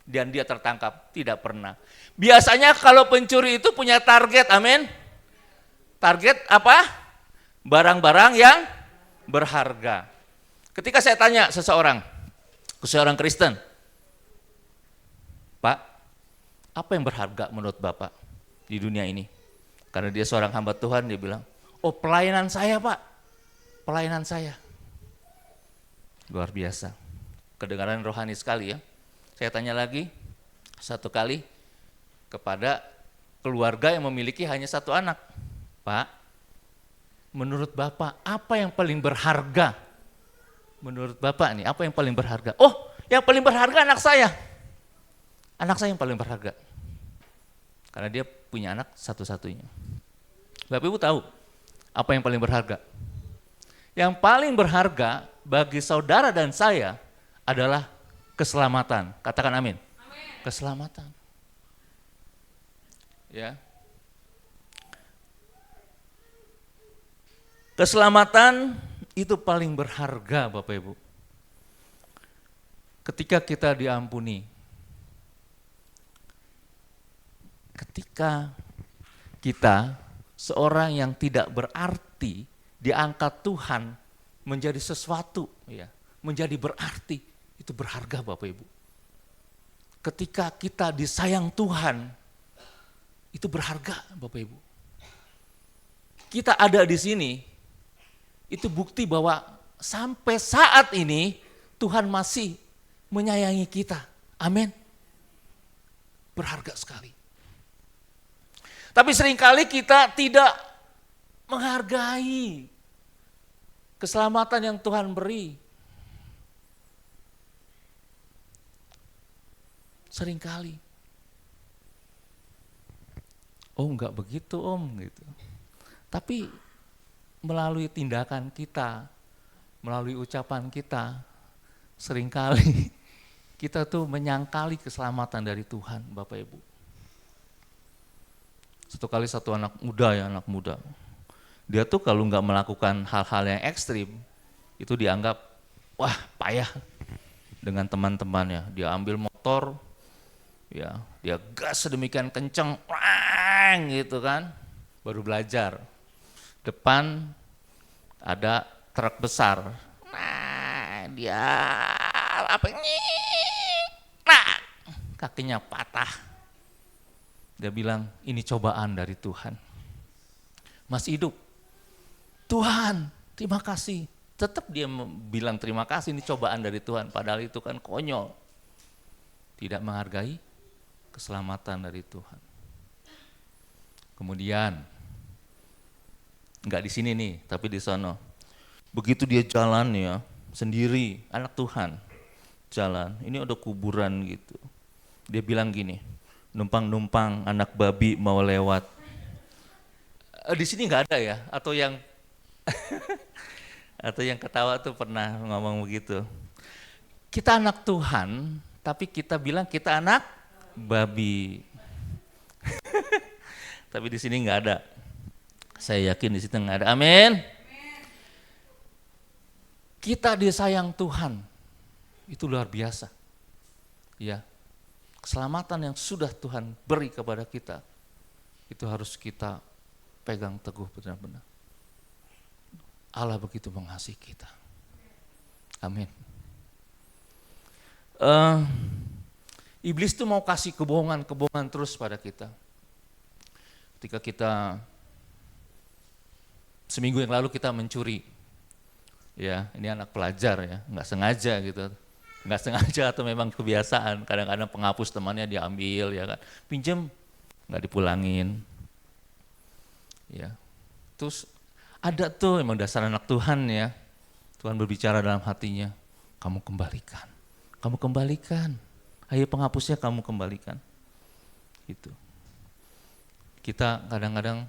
dan dia tertangkap, tidak pernah. Biasanya kalau pencuri itu punya target, amin. Target apa? Barang-barang yang berharga. Ketika saya tanya seseorang Kristen, Pak, apa yang berharga menurut Bapak di dunia ini? Karena dia seorang hamba Tuhan, dia bilang, oh pelayanan saya Pak, pelayanan saya. Luar biasa, kedengaran rohani sekali ya. Saya tanya lagi, satu kali, kepada keluarga yang memiliki hanya satu anak. Pak, menurut Bapak apa yang paling berharga? Menurut Bapak nih, apa yang paling berharga? Oh, yang paling berharga anak saya. Anak saya yang paling berharga. Karena dia punya anak satu-satunya. Bapak Ibu tahu apa yang paling berharga? Yang paling berharga bagi saudara dan saya adalah keselamatan. Katakan amin. Keselamatan. Ya. Keselamatan itu paling berharga Bapak Ibu. Ketika kita diampuni, ketika kita seorang yang tidak berarti diangkat Tuhan menjadi sesuatu, ya, menjadi berarti, itu berharga Bapak Ibu. Ketika kita disayang Tuhan, itu berharga Bapak Ibu. Kita ada di sini, itu bukti bahwa sampai saat ini Tuhan masih menyayangi kita. Amin. Berharga sekali. Tapi seringkali kita tidak menghargai keselamatan yang Tuhan beri. Seringkali. Oh enggak begitu om gitu. Tapi melalui tindakan kita, melalui ucapan kita, seringkali kita tuh menyangkali keselamatan dari Tuhan Bapak Ibu. Satu kali satu anak muda, dia tuh kalau nggak melakukan hal-hal yang ekstrim, itu dianggap, wah payah dengan teman-temannya. Dia ambil motor, ya dia gas sedemikian kenceng, gitu kan, baru belajar. Depan ada truk besar, dia kakinya patah. Dia bilang, ini cobaan dari Tuhan. Masih hidup. Tuhan, terima kasih. Tetap dia bilang terima kasih, ini cobaan dari Tuhan. Padahal itu kan konyol. Tidak menghargai keselamatan dari Tuhan. Kemudian, enggak di sini nih, tapi di sana. Begitu dia jalan ya, sendiri, anak Tuhan. Jalan, ini ada kuburan gitu. Dia bilang gini, numpang-numpang anak babi mau lewat. Di sini nggak ada ya, atau yang atau yang ketawa tuh pernah ngomong begitu. Kita anak Tuhan, tapi kita bilang kita anak babi. Tapi di sini nggak ada. Saya yakin di situ nggak ada. Amin. Kita disayang Tuhan, itu luar biasa. Ya. Keselamatan yang sudah Tuhan beri kepada kita, itu harus kita pegang teguh benar-benar. Allah begitu mengasihi kita. Amin. Iblis tuh mau kasih kebohongan terus pada kita. Ketika kita, seminggu yang lalu kita mencuri. Ya, ini anak pelajar ya, nggak sengaja gitu. Nggak sengaja atau memang kebiasaan, kadang-kadang penghapus temannya diambil ya kan, pinjam nggak dipulangin, ya. Terus ada tuh emang dasar anak Tuhan ya, Tuhan berbicara dalam hatinya, kamu kembalikan, ayo penghapusnya kamu kembalikan, gitu. Kita kadang-kadang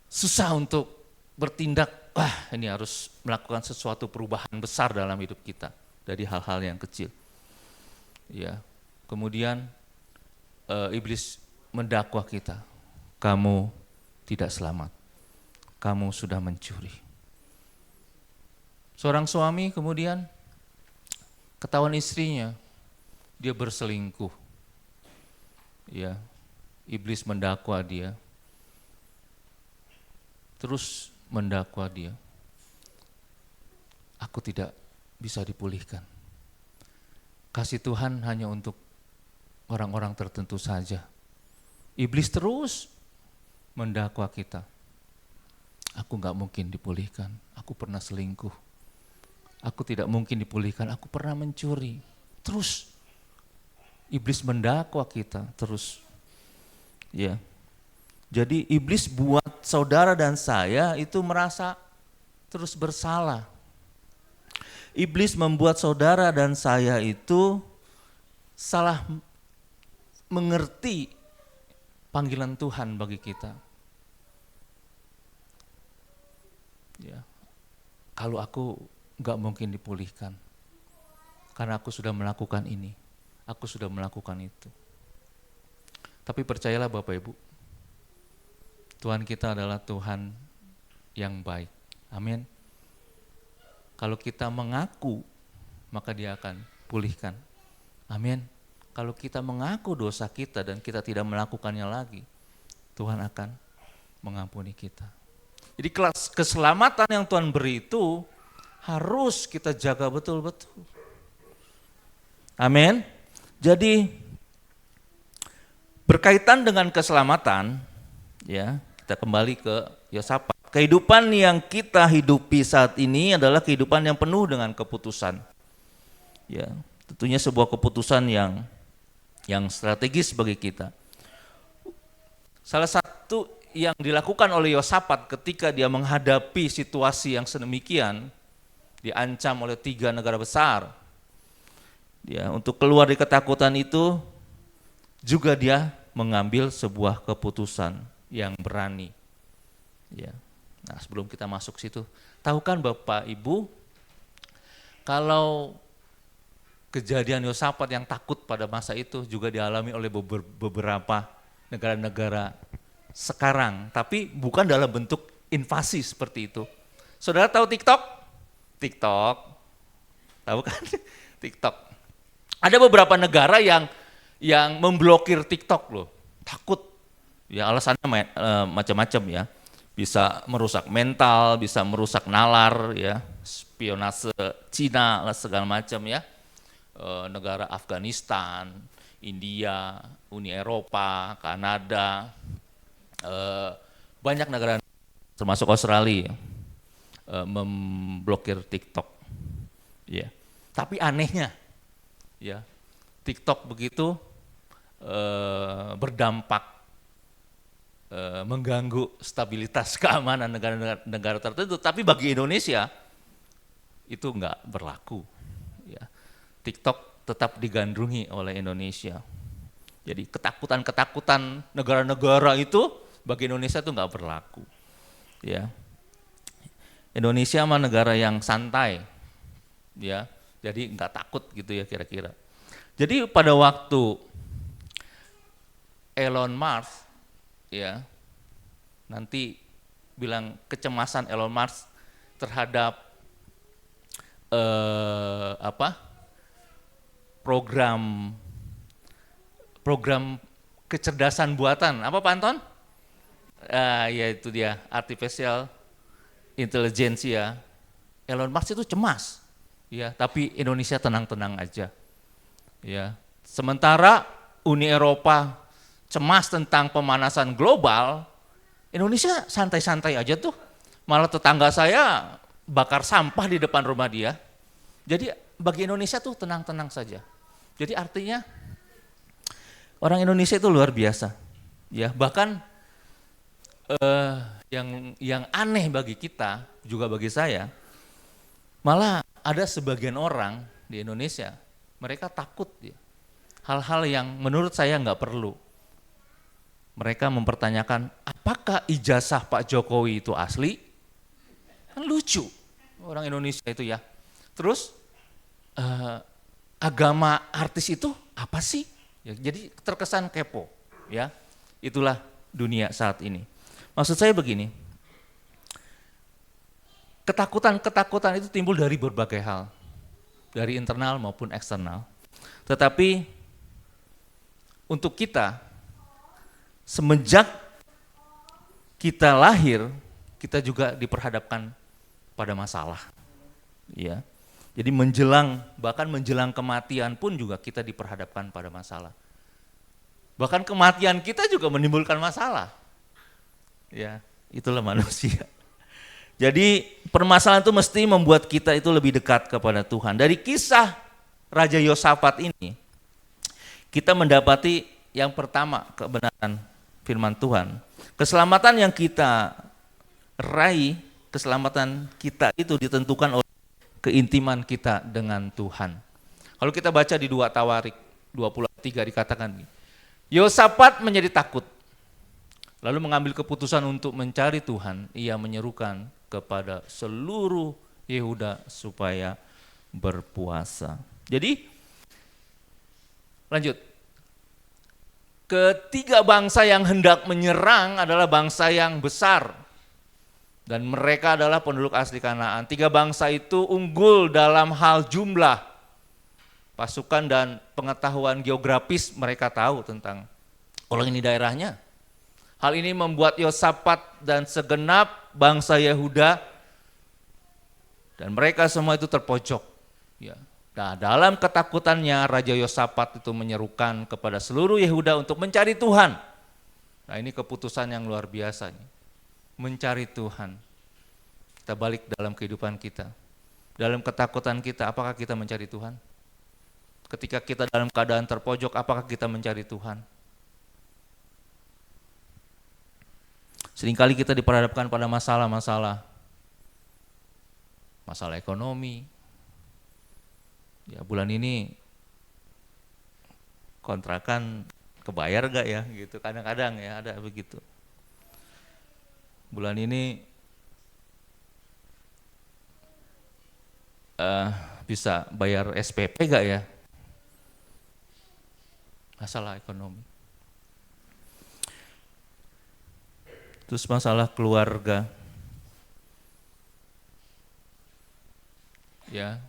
susah untuk bertindak, wah ini harus melakukan sesuatu perubahan besar dalam hidup kita. Dari hal-hal yang kecil, ya. Kemudian iblis mendakwa kita, kamu tidak selamat, kamu sudah mencuri. Seorang suami kemudian ketahuan istrinya, dia berselingkuh, ya. Iblis mendakwa dia, terus mendakwa dia, aku tidak bisa dipulihkan. Kasih Tuhan hanya untuk orang-orang tertentu saja. Iblis terus mendakwa kita. Aku gak mungkin dipulihkan, aku pernah selingkuh. Aku tidak mungkin dipulihkan, aku pernah mencuri. Terus iblis mendakwa kita terus. Ya. Jadi iblis buat saudara dan saya itu merasa terus bersalah. Iblis membuat saudara dan saya itu salah mengerti panggilan Tuhan bagi kita. Ya, kalau aku nggak mungkin dipulihkan, karena aku sudah melakukan ini, aku sudah melakukan itu. Tapi percayalah Bapak Ibu, Tuhan kita adalah Tuhan yang baik. Amin. Kalau kita mengaku, maka dia akan pulihkan. Amin. Kalau kita mengaku dosa kita dan kita tidak melakukannya lagi, Tuhan akan mengampuni kita. Jadi keselamatan yang Tuhan beri itu harus kita jaga betul-betul. Amin. Jadi berkaitan dengan keselamatan, ya, kita kembali ke Yosafat. Kehidupan yang kita hidupi saat ini adalah kehidupan yang penuh dengan keputusan. Ya, tentunya sebuah keputusan yang strategis bagi kita. Salah satu yang dilakukan oleh Yosafat ketika dia menghadapi situasi yang sedemikian, diancam oleh 3 negara besar. Ya, untuk keluar dari ketakutan itu juga dia mengambil sebuah keputusan yang berani. Ya. Nah, sebelum kita masuk situ, tahu kan Bapak Ibu, kalau kejadian Yosafat yang takut pada masa itu juga dialami oleh beberapa negara-negara sekarang, tapi bukan dalam bentuk invasi seperti itu. Saudara tahu TikTok? TikTok, tahu kan? TikTok. Ada beberapa negara yang memblokir TikTok loh, takut. Ya alasannya macam-macam ya. Bisa merusak mental, bisa merusak nalar, ya, spionase Cina, segala macam ya, negara Afghanistan, India, Uni Eropa, Kanada, banyak negara termasuk Australia memblokir TikTok, ya. Tapi anehnya, ya, TikTok begitu berdampak mengganggu stabilitas keamanan negara tertentu, tapi bagi Indonesia itu enggak berlaku. Ya. TikTok tetap digandrungi oleh Indonesia. Jadi ketakutan-ketakutan negara-negara itu bagi Indonesia itu enggak berlaku. Ya. Indonesia mah negara yang santai, ya, jadi enggak takut gitu ya kira-kira. Jadi pada waktu Elon Musk, ya, nanti bilang kecemasan Elon Musk terhadap program kecerdasan buatan, apa Pak Anton? Ya itu dia, artificial intelligence ya. Elon Musk itu cemas, ya, tapi Indonesia tenang-tenang aja, ya. Sementara Uni Eropa cemas tentang pemanasan global, Indonesia santai-santai aja tuh. Malah tetangga saya bakar sampah di depan rumah dia. Jadi bagi Indonesia tuh tenang-tenang saja. Jadi artinya orang Indonesia itu luar biasa. Ya, bahkan yang aneh bagi kita, juga bagi saya, malah ada sebagian orang di Indonesia, mereka takut ya. Hal-hal yang menurut saya nggak perlu. Mereka mempertanyakan, apakah ijazah Pak Jokowi itu asli? Kan lucu orang Indonesia itu ya. Terus agama artis itu apa sih? Ya, jadi terkesan kepo, ya. Itulah dunia saat ini. Maksud saya begini, ketakutan-ketakutan itu timbul dari berbagai hal, dari internal maupun eksternal. Tetapi untuk kita, semenjak kita lahir, kita juga diperhadapkan pada masalah. Ya. Jadi bahkan menjelang kematian pun juga kita diperhadapkan pada masalah. Bahkan kematian kita juga menimbulkan masalah. Ya, itulah manusia. Jadi permasalahan itu mesti membuat kita itu lebih dekat kepada Tuhan. Dari kisah Raja Yosafat ini, kita mendapati yang pertama kebenaran firman Tuhan. Keselamatan yang kita raih, keselamatan kita itu ditentukan oleh keintiman kita dengan Tuhan. Kalau kita baca di 2 Tawarik 23 dikatakan, Yosafat menjadi takut, lalu mengambil keputusan untuk mencari Tuhan. Ia menyerukan kepada seluruh Yehuda supaya berpuasa. Jadi, lanjut. Ketiga bangsa yang hendak menyerang adalah bangsa yang besar. Dan mereka adalah penduduk asli Kanaan. 3 bangsa itu unggul dalam hal jumlah pasukan dan pengetahuan geografis, mereka tahu tentang kalau ini daerahnya. Hal ini membuat Yosafat dan segenap bangsa Yehuda dan mereka semua itu terpojok. Ya. Nah, dalam ketakutannya Raja Yosafat itu menyerukan kepada seluruh Yehuda untuk mencari Tuhan. Nah, ini keputusan yang luar biasa. Mencari Tuhan. Kita balik dalam kehidupan kita. Dalam ketakutan kita, apakah kita mencari Tuhan? Ketika kita dalam keadaan terpojok, apakah kita mencari Tuhan? Seringkali kita diperhadapkan pada masalah-masalah. Masalah ekonomi. Ya, bulan ini kontrakan kebayar gak ya? Gitu. Kadang-kadang ya ada begitu. Bulan ini bisa bayar SPP gak ya? Masalah ekonomi. Terus masalah keluarga. Ya.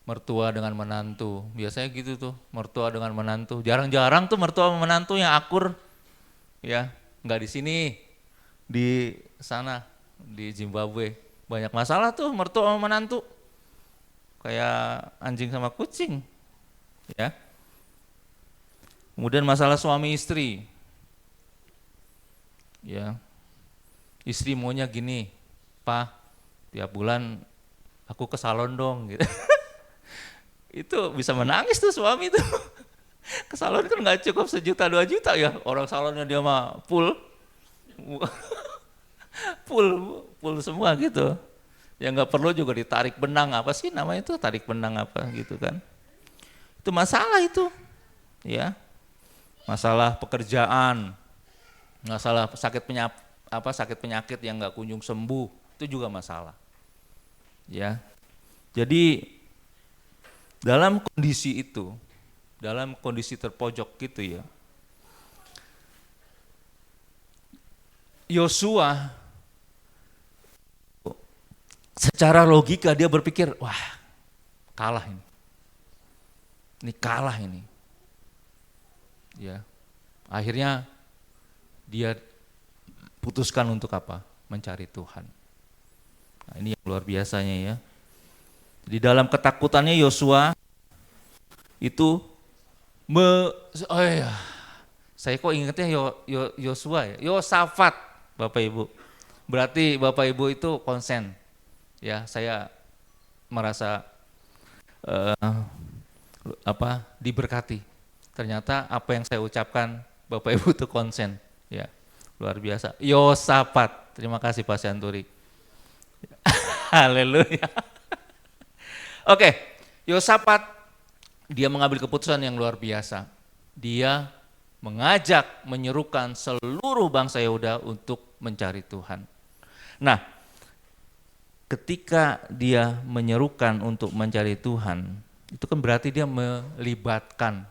Mertua dengan menantu. Biasanya gitu tuh, mertua dengan menantu. Jarang-jarang tuh mertua sama menantu yang akur. Ya, enggak di sini. Di sana, di Zimbabwe, banyak masalah tuh mertua sama menantu, kayak anjing sama kucing, ya. Kemudian masalah suami istri, ya, istri maunya gini, Pak, tiap bulan aku ke salon dong, gitu. Itu bisa menangis tuh suami tuh, ke salon kan nggak cukup 1 juta 2 juta ya, orang salonnya dia mah full semua gitu. Yang nggak perlu juga ditarik benang, apa sih namanya itu, tarik benang apa gitu kan. Itu masalah itu, ya. Masalah pekerjaan, masalah sakit penyakit yang nggak kunjung sembuh, itu juga masalah. Ya. Jadi dalam kondisi itu, dalam kondisi terpojok gitu ya, Yosua secara logika dia berpikir, wah kalah ini. Ini kalah ini. Ya. Akhirnya dia putuskan untuk apa? Mencari Tuhan. Nah, ini yang luar biasanya ya. Di dalam ketakutannya Yosua itu saya kok ingatnya Yosua ya, Yosafat. Bapak Ibu, berarti Bapak Ibu itu konsen, ya. Saya merasa diberkati. Ternyata apa yang saya ucapkan Bapak Ibu itu konsen, ya, luar biasa. Yosafat, terima kasih Pak Santuri. Haleluya. Oke, Yosafat dia mengambil keputusan yang luar biasa. Dia mengajak, menyerukan seluruh bangsa Yehuda untuk mencari Tuhan. Nah, ketika dia menyerukan untuk mencari Tuhan, itu kan berarti dia melibatkan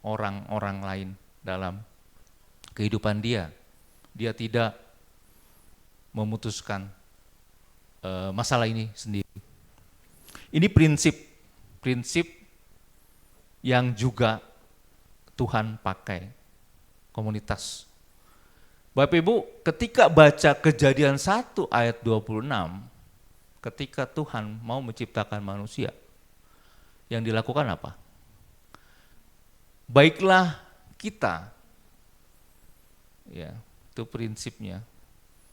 orang-orang lain dalam kehidupan dia. Dia tidak memutuskan masalah ini sendiri. Ini prinsip yang juga Tuhan pakai. Komunitas. Bapak Ibu, ketika baca Kejadian 1 ayat 26, ketika Tuhan mau menciptakan manusia, yang dilakukan apa? Baiklah kita. Ya, itu prinsipnya.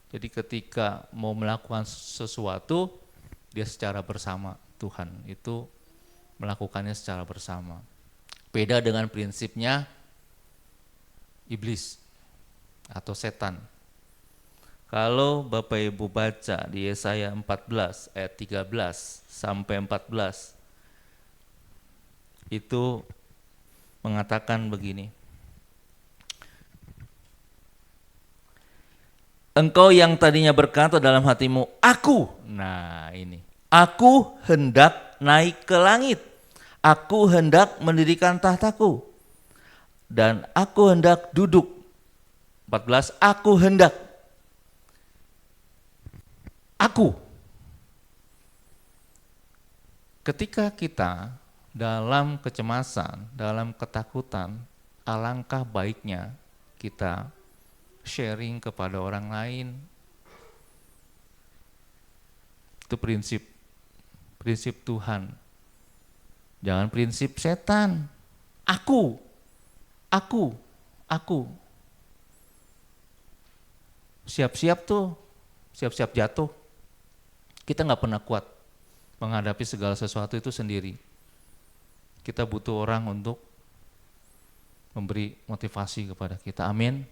Jadi ketika mau melakukan sesuatu, dia secara bersama, Tuhan itu melakukannya secara bersama. Beda dengan prinsipnya iblis atau setan. Kalau Bapak Ibu baca di Yesaya 14 ayat 13 sampai 14, itu mengatakan begini. Engkau yang tadinya berkata dalam hatimu, aku, nah ini, aku hendak naik ke langit, aku hendak mendirikan tahtaku, dan aku hendak duduk. 14, aku hendak. Aku. Ketika kita dalam kecemasan, dalam ketakutan, alangkah baiknya kita sharing kepada orang lain. Itu prinsip Tuhan. Jangan prinsip setan. Aku. Siap-siap jatuh. Kita nggak pernah kuat menghadapi segala sesuatu itu sendiri. Kita butuh orang untuk memberi motivasi kepada kita. Amin.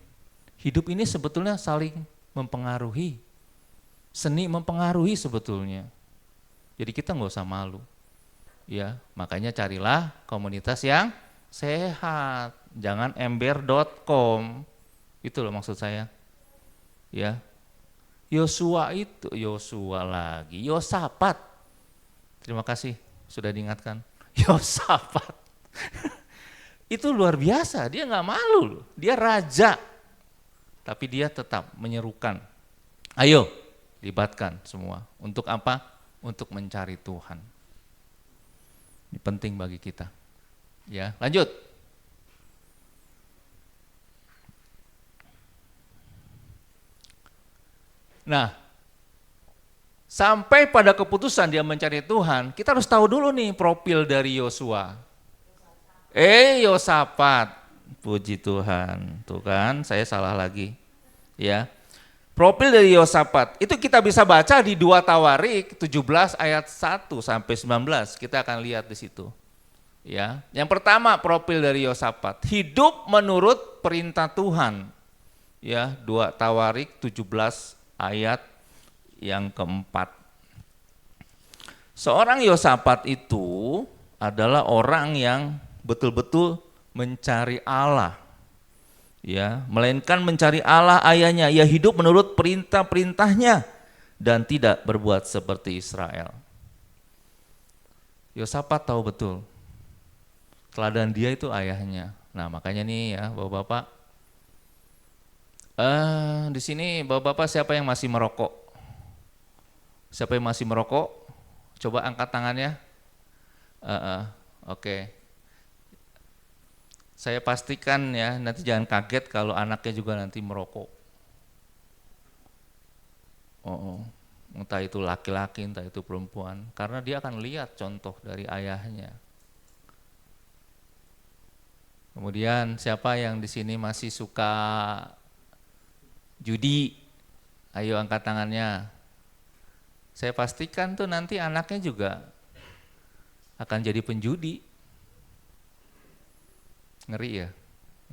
Hidup ini sebetulnya saling mempengaruhi. Seni mempengaruhi sebetulnya. Jadi kita nggak usah malu. Ya, makanya carilah komunitas yang sehat. Jangan ember.com. Itu loh maksud saya. Ya. Yosafat. Terima kasih sudah diingatkan. Yosafat. Itu luar biasa, dia nggak malu loh. Dia raja. Tapi dia tetap menyerukan. Ayo, libatkan semua. Untuk apa? Untuk mencari Tuhan. Ini penting bagi kita. Ya, lanjut. Nah, sampai pada keputusan dia mencari Tuhan, kita harus tahu dulu nih profil dari Yosua. Yosafat, puji Tuhan. Tuh kan, saya salah lagi. Ya. Profil dari Yosafat, itu kita bisa baca di 2 Tawarik 17 ayat 1 sampai 19. Kita akan lihat di situ. Ya. Yang pertama profil dari Yosafat, hidup menurut perintah Tuhan. Ya, 2 Tawarik 17 ayat yang keempat. Seorang Yosafat itu adalah orang yang betul-betul mencari Allah. Ya, melainkan mencari Allah ayahnya. Ia hidup menurut perintah-perintahnya dan tidak berbuat seperti Israel. Yosafat tahu betul teladan dia itu ayahnya. Nah, makanya nih ya, Bapak-bapak, di sini Bapak-bapak siapa yang masih merokok? Siapa yang masih merokok? Coba angkat tangannya. Oke. Saya pastikan ya, nanti jangan kaget kalau anaknya juga nanti merokok. Entah itu laki-laki, entah itu perempuan, karena dia akan lihat contoh dari ayahnya. Kemudian siapa yang di sini masih suka judi? Ayo angkat tangannya. Saya pastikan tuh nanti anaknya juga akan jadi penjudi. Ngeri ya?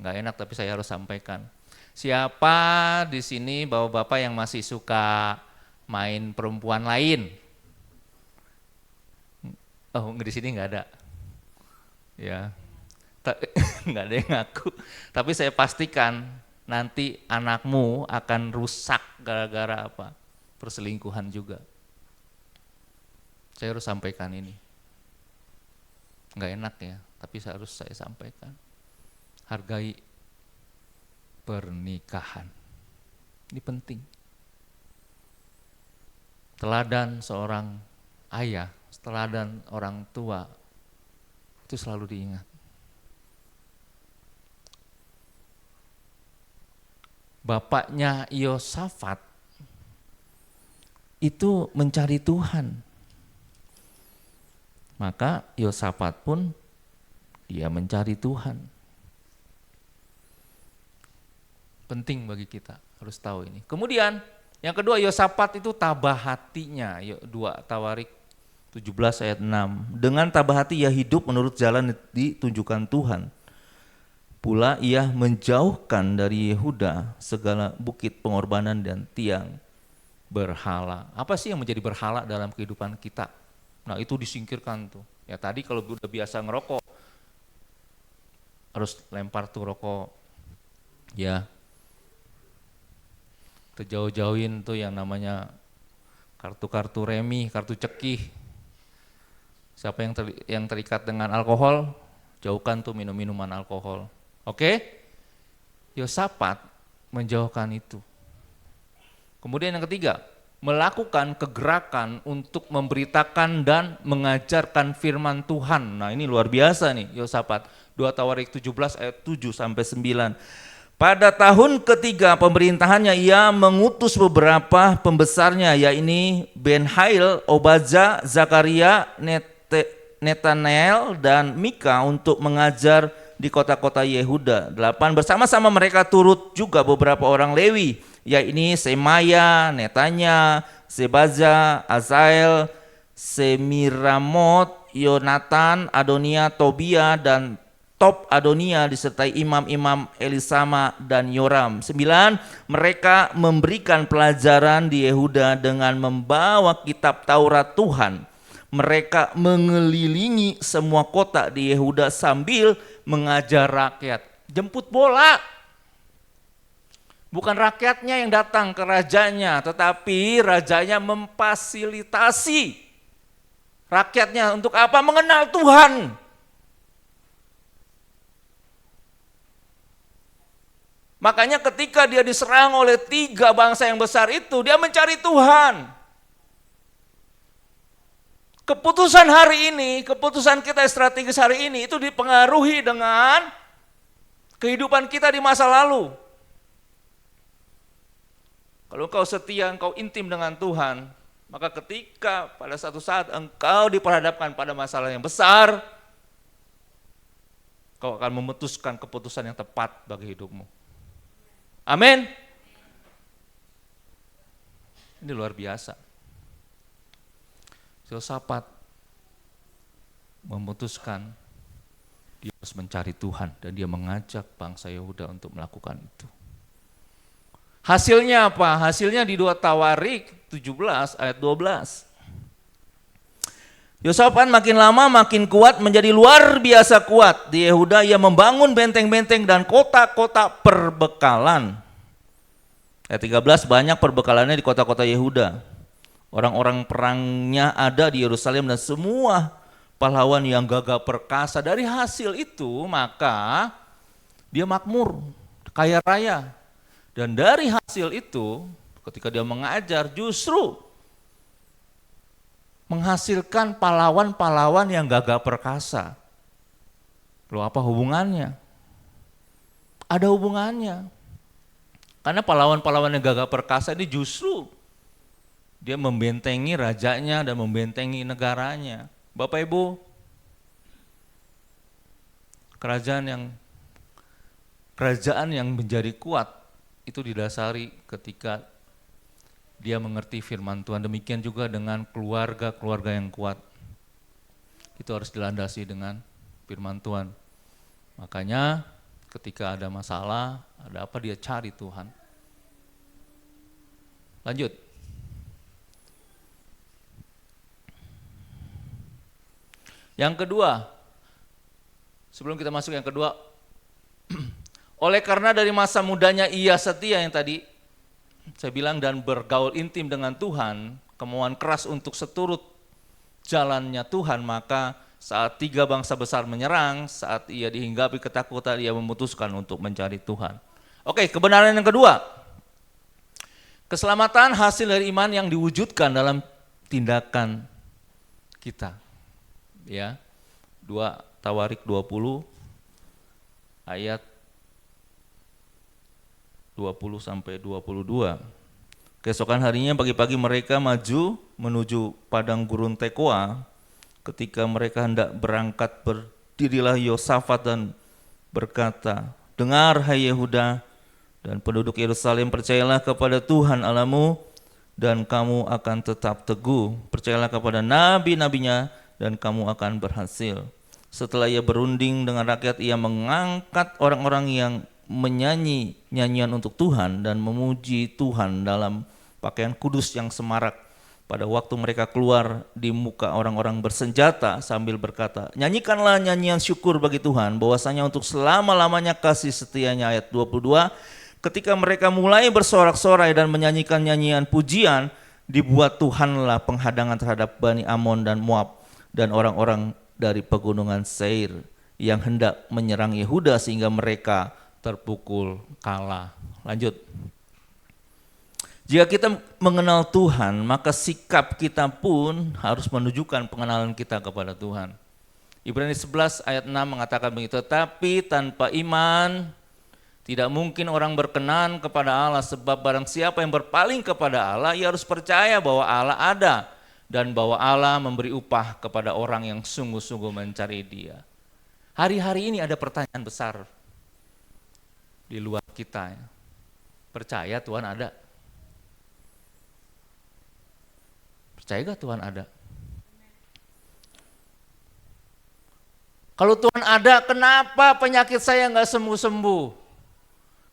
Nggak enak tapi saya harus sampaikan. Siapa di sini bapak-bapak yang masih suka main perempuan lain? Oh, di sini nggak ada. Ya, nggak ada yang ngaku. Tapi saya pastikan nanti anakmu akan rusak gara-gara apa? Perselingkuhan juga. Saya harus sampaikan ini. Nggak enak ya, tapi saya sampaikan. Hargai pernikahan. Ini penting. Teladan seorang ayah, teladan orang tua, itu selalu diingat. Bapaknya Yosafat itu mencari Tuhan. Maka Yosafat pun dia mencari Tuhan. Penting bagi kita, harus tahu ini. Kemudian yang kedua, Yosafat itu tabah hatinya. 2 Tawarik 17 ayat 6. Dengan tabah hati ia hidup menurut jalan ditunjukkan Tuhan. Pula ia menjauhkan dari Yehuda segala bukit pengorbanan dan tiang berhala. Apa sih yang menjadi berhala dalam kehidupan kita? Nah, itu disingkirkan tuh. Ya tadi kalau udah biasa ngerokok, harus lempar tuh rokok. Ya. Terjauh-jauhin tuh yang namanya kartu-kartu remi, kartu cekih. Siapa yang terikat dengan alkohol, jauhkan tuh minum-minuman alkohol. Oke? Yosafat menjauhkan itu. Kemudian yang ketiga, melakukan kegerakan untuk memberitakan dan mengajarkan firman Tuhan. Nah, ini luar biasa nih Yosafat. 2 Tawarik 17 ayat 7 sampai 9. Pada tahun ketiga pemerintahannya ia mengutus beberapa pembesarnya, yaitu Ben-Hail, Obadja, Zakaria, Netanael dan Mika untuk mengajar di kota-kota Yehuda. 8. Bersama-sama mereka turut juga beberapa orang Lewi, yaitu Semaya, Netanya, Sebaza, Azael, Semiramot, Yonatan, Adonia, Tobia dan Top Adonia disertai imam-imam Elisama dan Yoram. 9. Mereka memberikan pelajaran di Yehuda dengan membawa kitab Taurat Tuhan. Mereka mengelilingi semua kota di Yehuda sambil mengajar rakyat. Jemput bola. Bukan rakyatnya yang datang ke rajanya, tetapi rajanya memfasilitasi rakyatnya untuk apa? Mengenal Tuhan. Makanya ketika dia diserang oleh 3 bangsa yang besar itu, dia mencari Tuhan. Keputusan hari ini, keputusan kita strategis hari ini itu dipengaruhi dengan kehidupan kita di masa lalu. Kalau engkau setia, engkau intim dengan Tuhan, maka ketika pada satu saat engkau diperhadapkan pada masalah yang besar, kau akan memutuskan keputusan yang tepat bagi hidupmu. Amin. Ini luar biasa. Yosafat memutuskan dia harus mencari Tuhan dan dia mengajak bangsa Yehuda untuk melakukan itu. Hasilnya apa? Hasilnya di 2 Tawarik 17 ayat 12. Yosafat makin lama makin kuat, menjadi luar biasa kuat. Di Yehuda ia membangun benteng-benteng dan kota-kota perbekalan. Ayat 13, banyak perbekalannya di kota-kota Yehuda. Orang-orang perangnya ada di Yerusalem dan semua pahlawan yang gagah perkasa. Dari hasil itu maka dia makmur, kaya raya. Dan dari hasil itu ketika dia mengajar justru menghasilkan pahlawan-pahlawan yang gagah perkasa. Loh, apa hubungannya? Ada hubungannya. Karena pahlawan-pahlawan yang gagah perkasa ini justru dia membentengi rajanya dan membentengi negaranya. Bapak Ibu, kerajaan yang menjadi kuat itu didasari ketika dia mengerti firman Tuhan. Demikian juga dengan keluarga-keluarga yang kuat. Itu harus dilandasi dengan firman Tuhan. Makanya ketika ada masalah, ada apa dia cari Tuhan. Lanjut. Yang kedua, sebelum kita masuk yang kedua, oleh karena dari masa mudanya ia setia yang tadi saya bilang dan bergaul intim dengan Tuhan, kemauan keras untuk seturut jalannya Tuhan, maka saat 3 bangsa besar menyerang, saat ia dihinggapi ketakutan, ia memutuskan untuk mencari Tuhan. Oke, kebenaran yang kedua. Keselamatan hasil dari iman yang diwujudkan dalam tindakan kita. Ya. 2 Tawarik 20 ayat 20 sampai 22. Keesokan harinya pagi-pagi mereka maju menuju padang gurun Tekoa. Ketika mereka hendak berangkat, berdirilah Yosafat dan berkata, "Dengar hai Yehuda dan penduduk Yerusalem, percayalah kepada Tuhan Allahmu dan kamu akan tetap teguh. Percayalah kepada nabi-nabinya dan kamu akan berhasil." Setelah ia berunding dengan rakyat, ia mengangkat orang-orang yang menyanyi nyanyian untuk Tuhan dan memuji Tuhan dalam pakaian kudus yang semarak. Pada waktu mereka keluar di muka orang-orang bersenjata sambil berkata, "Nyanyikanlah nyanyian syukur bagi Tuhan, bahwasanya untuk selama-lamanya kasih setianya." Ayat 22, ketika mereka mulai bersorak-sorai dan menyanyikan nyanyian pujian, dibuat Tuhanlah penghadangan terhadap Bani Amon dan Moab dan orang-orang dari pegunungan Seir yang hendak menyerang Yehuda sehingga mereka terpukul kalah. Lanjut. Jika kita mengenal Tuhan, maka sikap kita pun harus menunjukkan pengenalan kita kepada Tuhan. Ibrani 11 ayat 6 mengatakan begitu, tapi tanpa iman tidak mungkin orang berkenan kepada Allah, sebab barang siapa yang berpaling kepada Allah, ia harus percaya bahwa Allah ada dan bahwa Allah memberi upah kepada orang yang sungguh-sungguh mencari Dia. Hari-hari ini ada pertanyaan besar di luar kita. Percaya Tuhan ada? Percaya gak Tuhan ada? Kalau Tuhan ada, kenapa penyakit saya nggak sembuh-sembuh?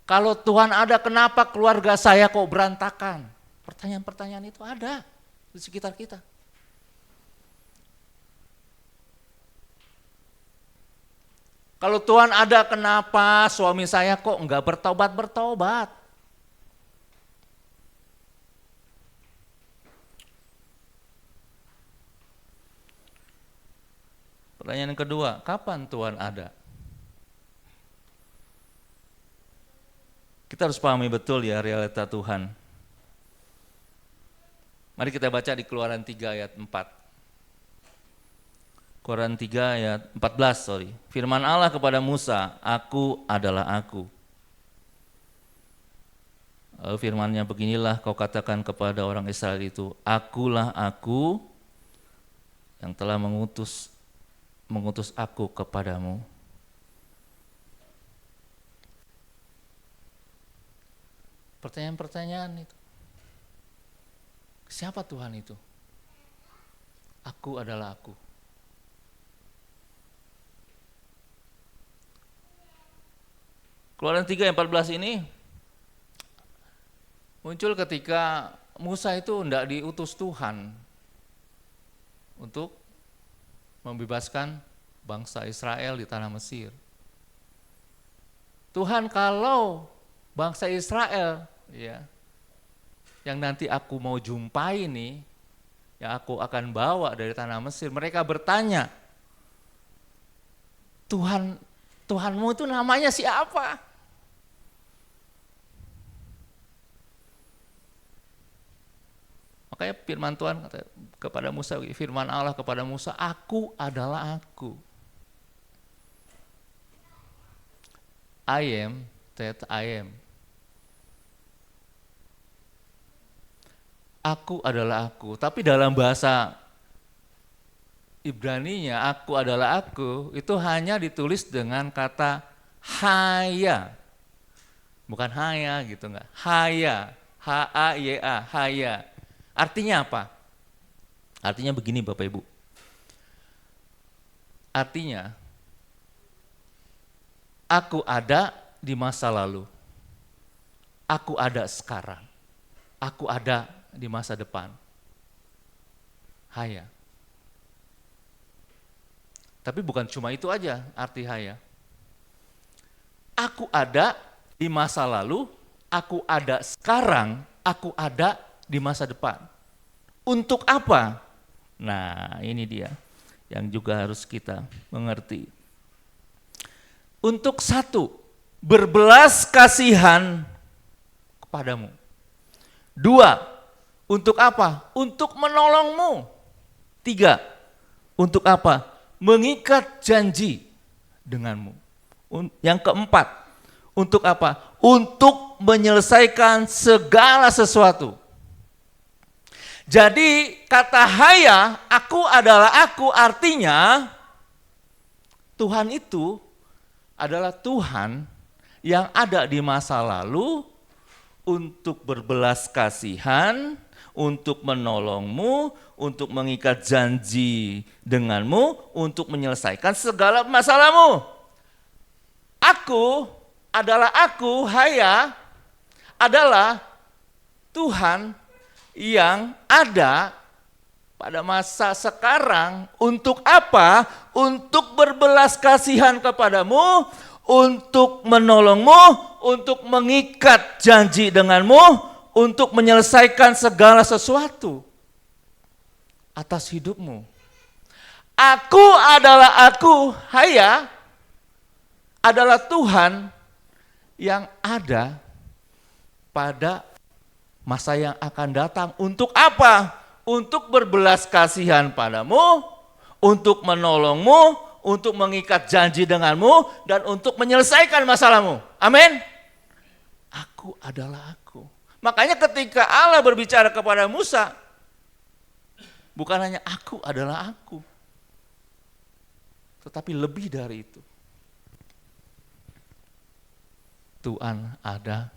Kalau Tuhan ada, kenapa keluarga saya kok berantakan? Pertanyaan-pertanyaan itu ada di sekitar kita. Kalau Tuhan ada, kenapa suami saya kok nggak bertobat-bertobat? Pertanyaan kedua, kapan Tuhan ada? Kita harus pahami betul ya realita Tuhan. Mari kita baca di Keluaran 3 ayat 4. Keluaran 3 ayat 14, Firman Allah kepada Musa, aku adalah aku. Lalu firman-Nya beginilah, kau katakan kepada orang Israel itu, akulah aku yang telah mengutus aku kepadamu. Pertanyaan-pertanyaan itu. Siapa Tuhan itu? Aku adalah aku. Keluaran 3 ayat 14 ini muncul ketika Musa itu tidak diutus Tuhan untuk membebaskan bangsa Israel di tanah Mesir. Tuhan, kalau bangsa Israel ya yang nanti aku mau jumpai nih, yang aku akan bawa dari tanah Mesir, mereka bertanya, Tuhanmu itu namanya siapa? Makanya firman Tuhan kepada Musa, firman Allah kepada Musa, aku adalah aku. I am that I am. Aku adalah aku. Tapi dalam bahasa Ibraninya, aku adalah aku, itu hanya ditulis dengan kata haya. Bukan haya gitu enggak. Haya, H-A-Y-A, haya. Artinya apa? Artinya begini Bapak Ibu. Artinya, aku ada di masa lalu. Aku ada sekarang. Aku ada di masa depan. Haya. Tapi bukan cuma itu aja arti haya. Aku ada di masa lalu, aku ada sekarang, aku ada di masa depan. Untuk apa? Nah, ini dia yang juga harus kita mengerti. Untuk satu, berbelas kasihan kepadamu. Dua, untuk apa? Untuk menolongmu. Tiga, untuk apa? Mengikat janji denganmu. Yang keempat, untuk apa? Untuk menyelesaikan segala sesuatu. Jadi kata haya, aku adalah aku, artinya Tuhan itu adalah Tuhan yang ada di masa lalu untuk berbelas kasihan, untuk menolongmu, untuk mengikat janji denganmu, untuk menyelesaikan segala masalahmu. Aku adalah aku, haya, adalah Tuhan yang ada pada masa sekarang. Untuk apa? Untuk berbelas kasihan kepadamu, untuk menolongmu, untuk mengikat janji denganmu, untuk menyelesaikan segala sesuatu atas hidupmu. Aku adalah aku, haya, adalah Tuhan yang ada pada masa yang akan datang. Untuk apa? Untuk berbelas kasihan padamu, untuk menolongmu, untuk mengikat janji denganmu, dan untuk menyelesaikan masalahmu. Amin. Aku adalah aku. Makanya ketika Allah berbicara kepada Musa, bukan hanya aku adalah aku, tetapi lebih dari itu. Tuhan ada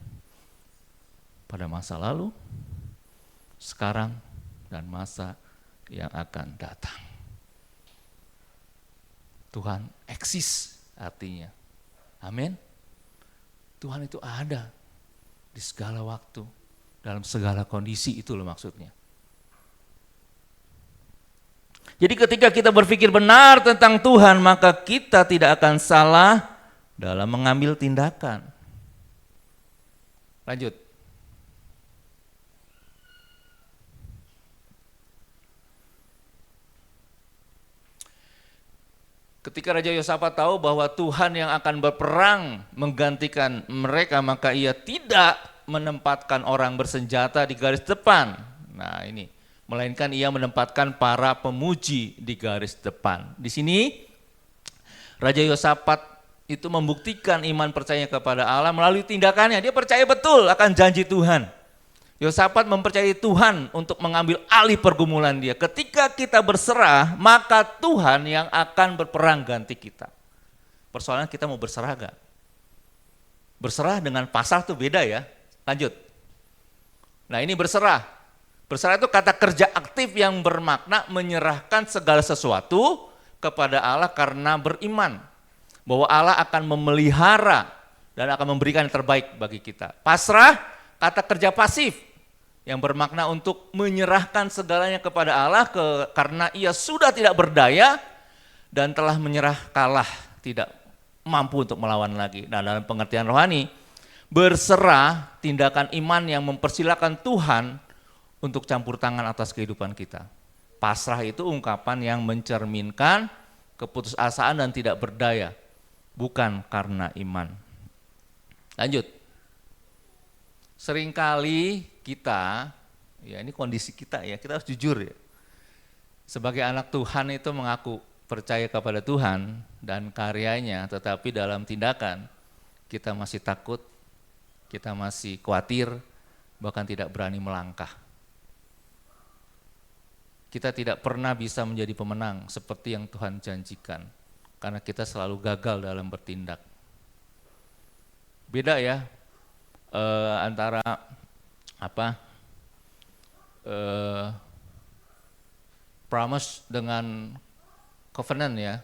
pada masa lalu, sekarang, dan masa yang akan datang. Tuhan eksis artinya. Amin. Tuhan itu ada di segala waktu, dalam segala kondisi, itu loh maksudnya. Jadi ketika kita berpikir benar tentang Tuhan, maka kita tidak akan salah dalam mengambil tindakan. Lanjut. Ketika Raja Yosafat tahu bahwa Tuhan yang akan berperang menggantikan mereka, maka ia tidak menempatkan orang bersenjata di garis depan. Nah ini, melainkan ia menempatkan para pemuji di garis depan. Di sini Raja Yosafat itu membuktikan iman percayanya kepada Allah melalui tindakannya. Dia percaya betul akan janji Tuhan. Yosafat mempercayai Tuhan untuk mengambil alih pergumulan dia. Ketika kita berserah, maka Tuhan yang akan berperang ganti kita. Persoalan kita mau berserah gak? Berserah dengan pasrah itu beda ya. Lanjut. Nah ini berserah. Berserah itu kata kerja aktif yang bermakna menyerahkan segala sesuatu kepada Allah karena beriman. Bahwa Allah akan memelihara dan akan memberikan yang terbaik bagi kita. Pasrah, kata kerja pasif yang bermakna untuk menyerahkan segalanya kepada Allah karena ia sudah tidak berdaya dan telah menyerah kalah, tidak mampu untuk melawan lagi. Nah dalam pengertian rohani, berserah tindakan iman yang mempersilakan Tuhan untuk campur tangan atas kehidupan kita. Pasrah itu ungkapan yang mencerminkan keputusasaan dan tidak berdaya, bukan karena iman. Lanjut. Seringkali kita, ya ini kondisi kita ya, kita harus jujur ya. Sebagai anak Tuhan itu mengaku percaya kepada Tuhan dan karyanya, tetapi dalam tindakan kita masih takut, kita masih khawatir, bahkan tidak berani melangkah. Kita tidak pernah bisa menjadi pemenang seperti yang Tuhan janjikan, karena kita selalu gagal dalam bertindak. Beda ya antara promise dengan covenant ya.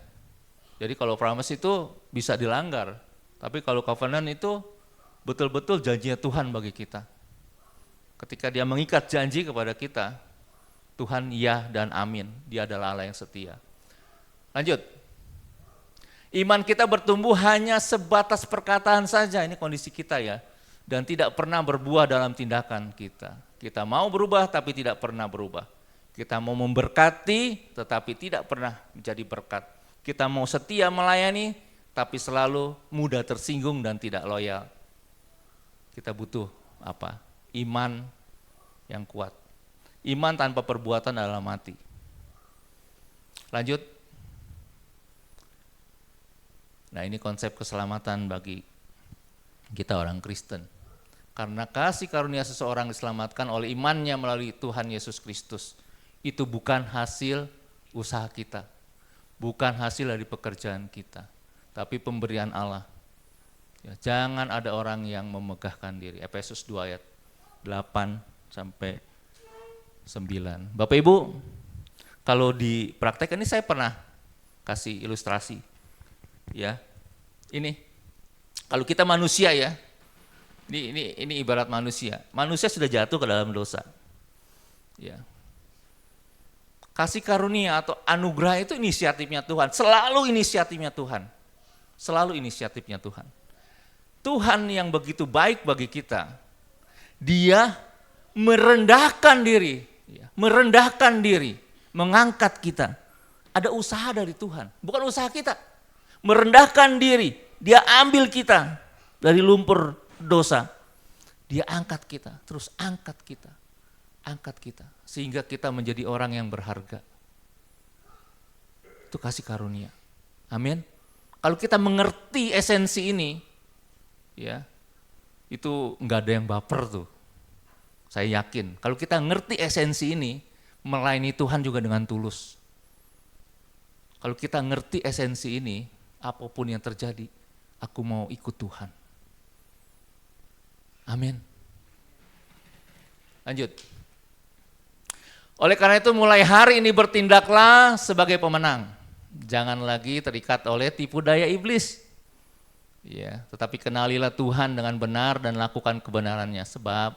Jadi kalau promise itu bisa dilanggar, tapi kalau covenant itu betul-betul janjinya Tuhan bagi kita. Ketika dia mengikat janji kepada kita, Tuhan ya dan amin, dia adalah Allah yang setia. Lanjut. Iman kita bertumbuh hanya sebatas perkataan saja, ini kondisi kita ya. Dan tidak pernah berbuah dalam tindakan kita. Kita mau berubah tapi tidak pernah berubah. Kita mau memberkati tetapi tidak pernah menjadi berkat. Kita mau setia melayani tapi selalu mudah tersinggung dan tidak loyal. Kita butuh apa? Iman yang kuat. Iman tanpa perbuatan adalah mati. Lanjut. Nah ini konsep keselamatan bagi kita orang Kristen. Karena kasih karunia seseorang diselamatkan oleh imannya melalui Tuhan Yesus Kristus. Itu bukan hasil usaha kita. Bukan hasil dari pekerjaan kita. Tapi pemberian Allah. Ya, jangan ada orang yang memegahkan diri. Efesus 2 ayat 8 sampai 9. Bapak Ibu, kalau di praktek ini saya pernah kasih ilustrasi. Ya, ini kalau kita manusia ya, ini ibarat manusia. Manusia sudah jatuh ke dalam dosa. Ya. Kasih karunia atau anugerah itu inisiatifnya Tuhan, selalu inisiatifnya Tuhan. Selalu inisiatifnya Tuhan. Tuhan yang begitu baik bagi kita, dia merendahkan diri, mengangkat kita. Ada usaha dari Tuhan, bukan usaha kita. Merendahkan diri, dia ambil kita dari lumpur dosa. Dia angkat kita, terus angkat kita. Angkat kita, sehingga kita menjadi orang yang berharga. Itu kasih karunia. Amin. Kalau kita mengerti esensi ini, ya, itu enggak ada yang baper tuh. Saya yakin, kalau kita ngerti esensi ini, melayani Tuhan juga dengan tulus. Kalau kita ngerti esensi ini, apapun yang terjadi, aku mau ikut Tuhan. Amin. Lanjut. Oleh karena itu mulai hari ini bertindaklah sebagai pemenang. Jangan lagi terikat oleh tipu daya iblis. Ya, tetapi kenalilah Tuhan dengan benar dan lakukan kebenarannya. Sebab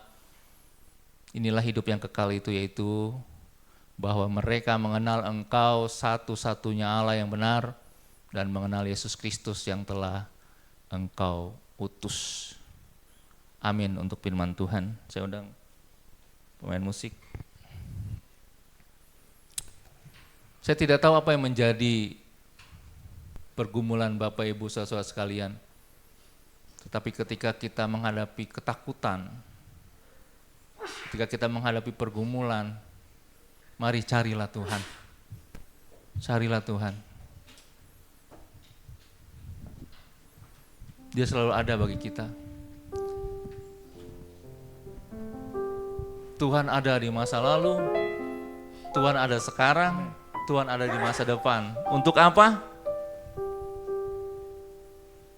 inilah hidup yang kekal itu, yaitu bahwa mereka mengenal Engkau satu-satunya Allah yang benar dan mengenal Yesus Kristus yang telah Engkau utus. Amin untuk firman Tuhan. Saya undang pemain musik. Saya tidak tahu apa yang menjadi pergumulan Bapak Ibu saudara sekalian. Tetapi ketika kita menghadapi ketakutan, ketika kita menghadapi pergumulan, mari carilah Tuhan. Carilah Tuhan. Dia selalu ada bagi kita. Tuhan ada di masa lalu, Tuhan ada sekarang, Tuhan ada di masa depan. Untuk apa?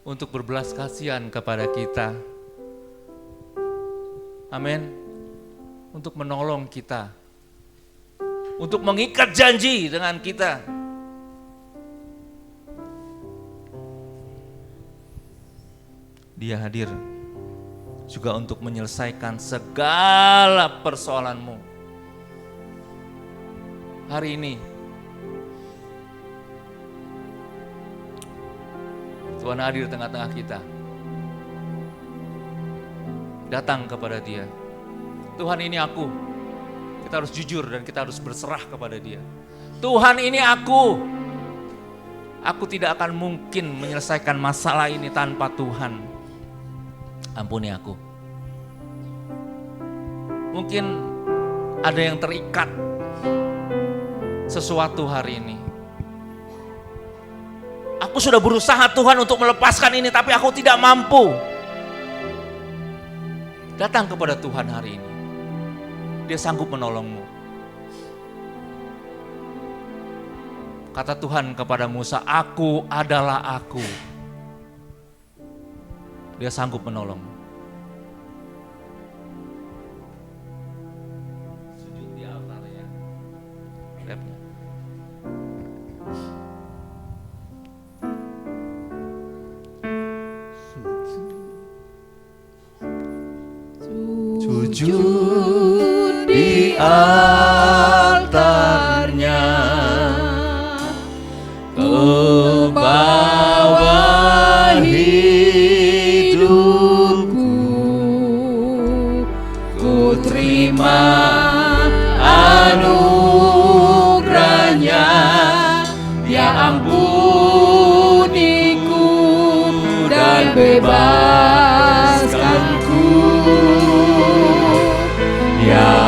Untuk berbelas kasihan kepada kita. Amin. Untuk menolong kita. Untuk mengikat janji dengan kita. Dia hadir juga untuk menyelesaikan segala persoalanmu. Hari ini Tuhan hadir di tengah-tengah kita. Datang kepada Dia. Tuhan, ini aku. Kita harus jujur dan kita harus berserah kepada Dia. Tuhan, ini aku. Aku tidak akan mungkin menyelesaikan masalah ini tanpa Tuhan. Ampuni aku. Mungkin ada yang terikat sesuatu hari ini. Aku sudah berusaha Tuhan untuk melepaskan ini, tapi aku tidak mampu. Datang kepada Tuhan hari ini. Dia sanggup menolongmu. Kata Tuhan kepada Musa, aku adalah aku. Dia sanggup menolongmu. Sujud di altar ya. Rapnya. Sujud di altarnya, Kau bawa hidupku, ku terima anugerahnya, Dia ampuniku dan bebaskanku. Ya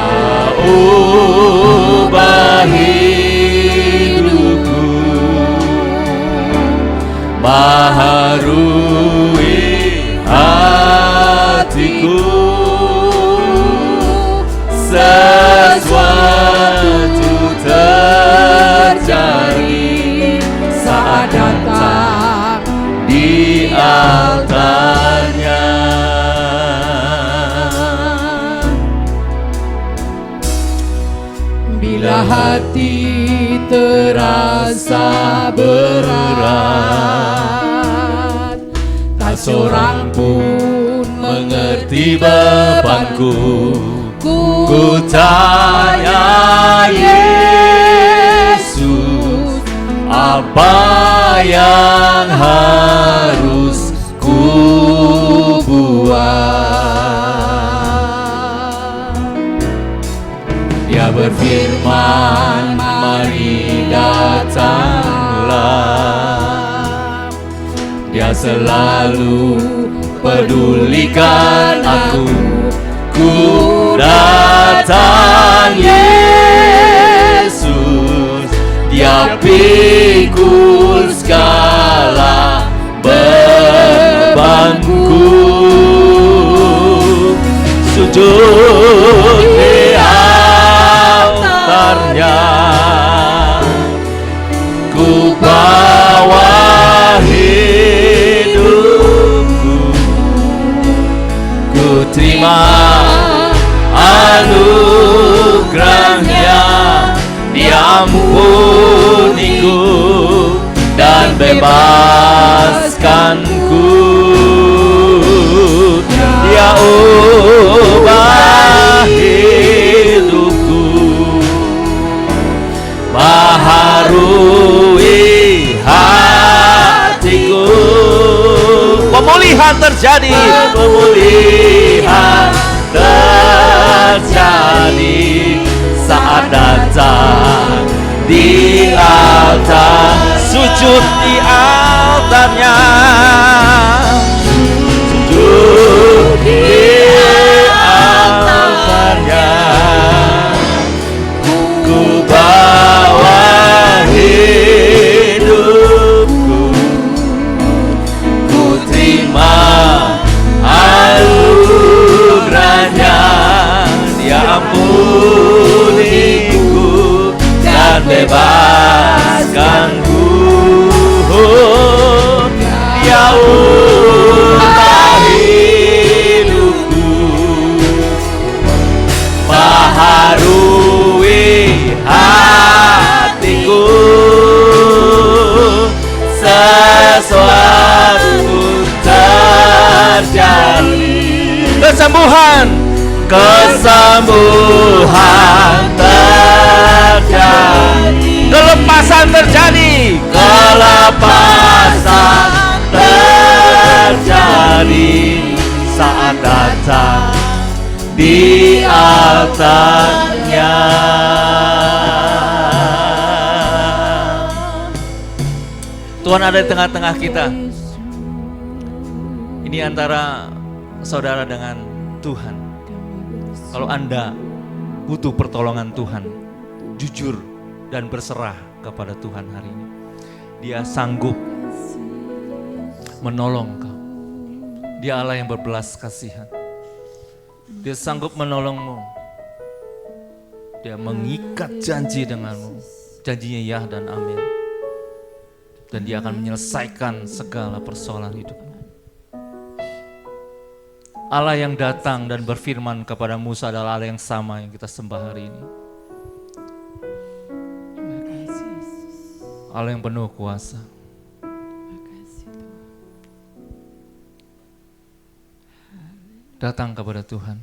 ubah hidupku, baharui hatiku, sesuatu terjadi saat datang di altarnya. Bila hati terasa berat, tak seorang pun mengerti bebanku. Ku tanya Yesus, apa yang harus ku buat? Dia berfirman, mari datanglah. Dia selalu pedulikan aku. datang Yesus, Dia pikul segala bebanku. Sujud di altarnya, ku bawa hidupku, ku terima anugerahnya, Dia ampuniku dan bebaskanku. Dia ubah hidupku, baharui hatiku. Pemulihan terjadi, pemulihan terjadi saat datang di altar, sujud di altarnya, sujud di altarnya, ku bawa hidupku, ku terima anugerahnya, Dia ampuniku dan bebaskanku. Dia ubah hidupku, baharui hatiku, sesuatu terjadi. Kesembuhan terjadi, kelepasan terjadi, kelepasan terjadi saat datang di altarnya. Tuhan ada di tengah-tengah kita. Ini antara saudara dengan Tuhan. Kalau Anda butuh pertolongan Tuhan, jujur dan berserah kepada Tuhan hari ini. Dia sanggup menolong kau. Dia Allah yang berbelas kasihan. Dia sanggup menolongmu. Dia mengikat janji denganmu. Janjinya ya dan amin. Dan Dia akan menyelesaikan segala persoalan hidupmu. Allah yang datang dan berfirman kepada Musa adalah Allah yang sama yang kita sembah hari ini. Allah yang penuh kuasa. Datang kepada Tuhan.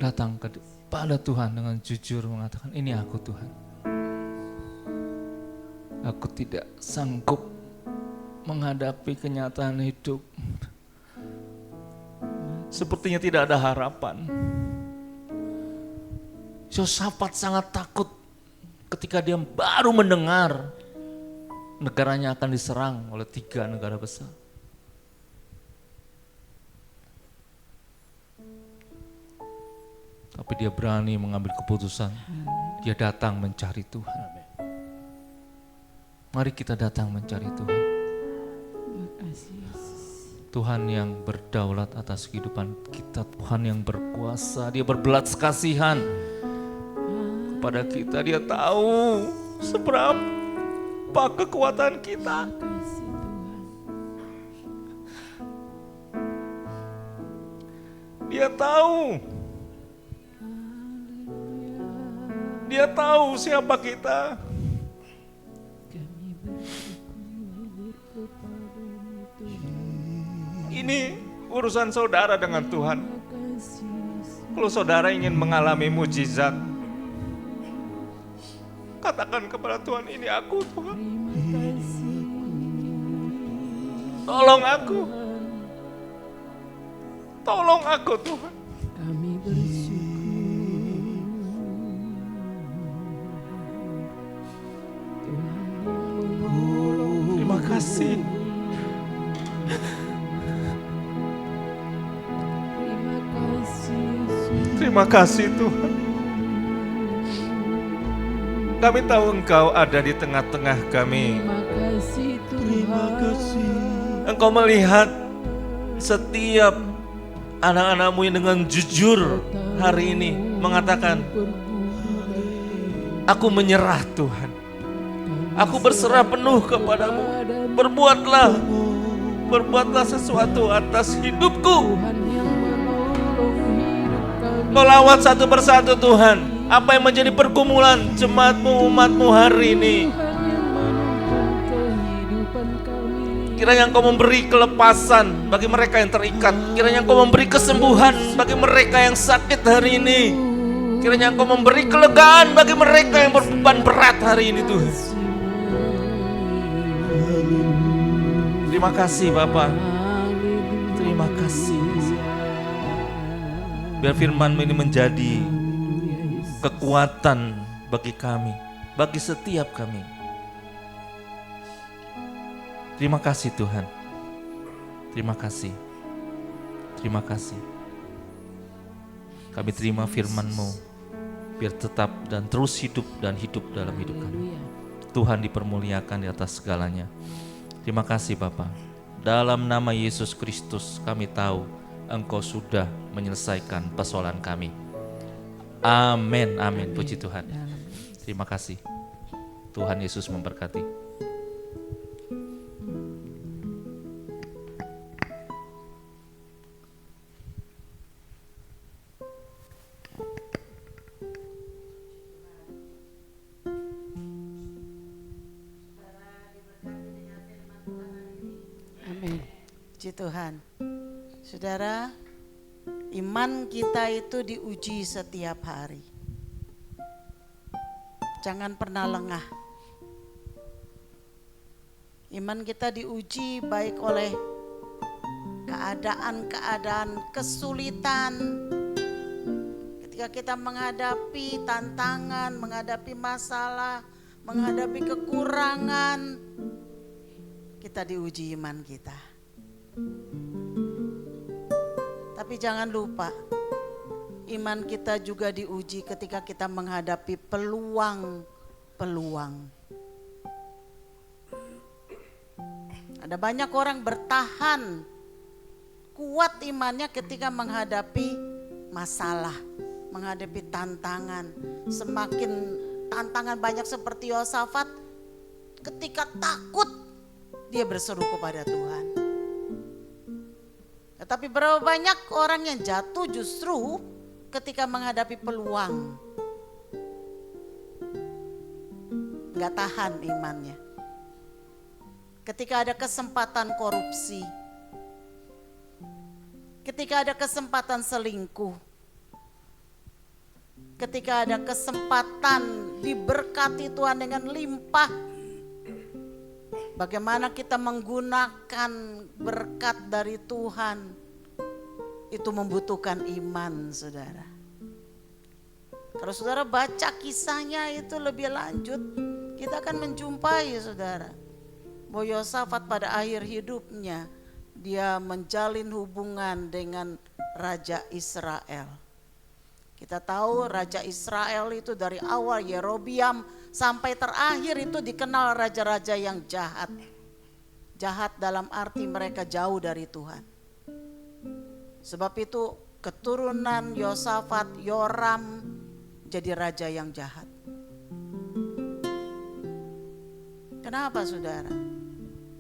Datang kepada Tuhan dengan jujur mengatakan, ini aku Tuhan. Aku tidak sanggup menghadapi kenyataan hidup. Sepertinya tidak ada harapan. Yosafat sangat takut ketika dia baru mendengar negaranya akan diserang oleh 3 negara besar. Tapi dia berani mengambil keputusan. Dia datang mencari Tuhan. Mari kita datang mencari Tuhan. Tuhan yang berdaulat atas kehidupan kita, Tuhan yang berkuasa, Dia berbelas kasihan kepada kita. Dia tahu seberapa kekuatan kita. Dia tahu siapa kita. Ini urusan saudara dengan Tuhan. Kalau saudara ingin mengalami mujizat, katakan kepada Tuhan, ini aku Tuhan. Tolong aku. Tolong aku Tuhan. Kami bersyukur. Terima kasih. Terima kasih Tuhan. Kami tahu Engkau ada di tengah-tengah kami. Terima kasih Tuhan. Terima kasih. Engkau melihat setiap anak-anak-Mu yang dengan jujur hari ini mengatakan, aku menyerah Tuhan. Aku berserah penuh kepadamu. Berbuatlah sesuatu atas hidupku. Kau lawat satu persatu Tuhan. Apa yang menjadi pergumulan jemaat-Mu, umat-Mu hari ini. Kiranya Engkau memberi kelepasan bagi mereka yang terikat. Kiranya Engkau memberi kesembuhan bagi mereka yang sakit hari ini. Kiranya Engkau memberi kelegaan bagi mereka yang berbeban berat hari ini Tuhan. Terima kasih Bapa. Terima kasih. Biar firman-Mu ini menjadi kekuatan bagi kami, bagi setiap kami. Terima kasih Tuhan. Terima kasih. Terima kasih. Kami terima firman-Mu biar tetap dan terus hidup dalam hidup kami. Tuhan dipermuliakan di atas segalanya. Terima kasih Bapa. Dalam nama Yesus Kristus kami tahu Engkau sudah menyelesaikan persoalan kami. Amin, amin. Puji Tuhan. Terima kasih. Tuhan Yesus memberkati. Amin. Puji Tuhan. Saudara, iman kita itu diuji setiap hari. Jangan pernah lengah. Iman kita diuji baik oleh keadaan-keadaan kesulitan. Ketika kita menghadapi tantangan, menghadapi masalah, menghadapi kekurangan, kita diuji iman kita. Tapi jangan lupa, iman kita juga diuji ketika kita menghadapi peluang-peluang. Ada banyak orang bertahan kuat imannya ketika menghadapi masalah, menghadapi tantangan. Semakin tantangan banyak seperti Yosafat, ketika takut dia berseru kepada Tuhan. Tetapi berapa banyak orang yang jatuh justru ketika menghadapi peluang. Gak tahan imannya. Ketika ada kesempatan korupsi, ketika ada kesempatan selingkuh, ketika ada kesempatan diberkati Tuhan dengan limpah, bagaimana kita menggunakan berkat dari Tuhan, itu membutuhkan iman, saudara. Kalau saudara baca kisahnya itu lebih lanjut, kita akan menjumpai, saudara, bahwa Yosafat pada akhir hidupnya, dia menjalin hubungan dengan Raja Israel. Kita tahu Raja Israel itu dari awal Yerobiam sampai terakhir itu dikenal raja-raja yang jahat. Jahat dalam arti mereka jauh dari Tuhan. Sebab itu keturunan Yosafat, Yoram jadi raja yang jahat. Kenapa saudara?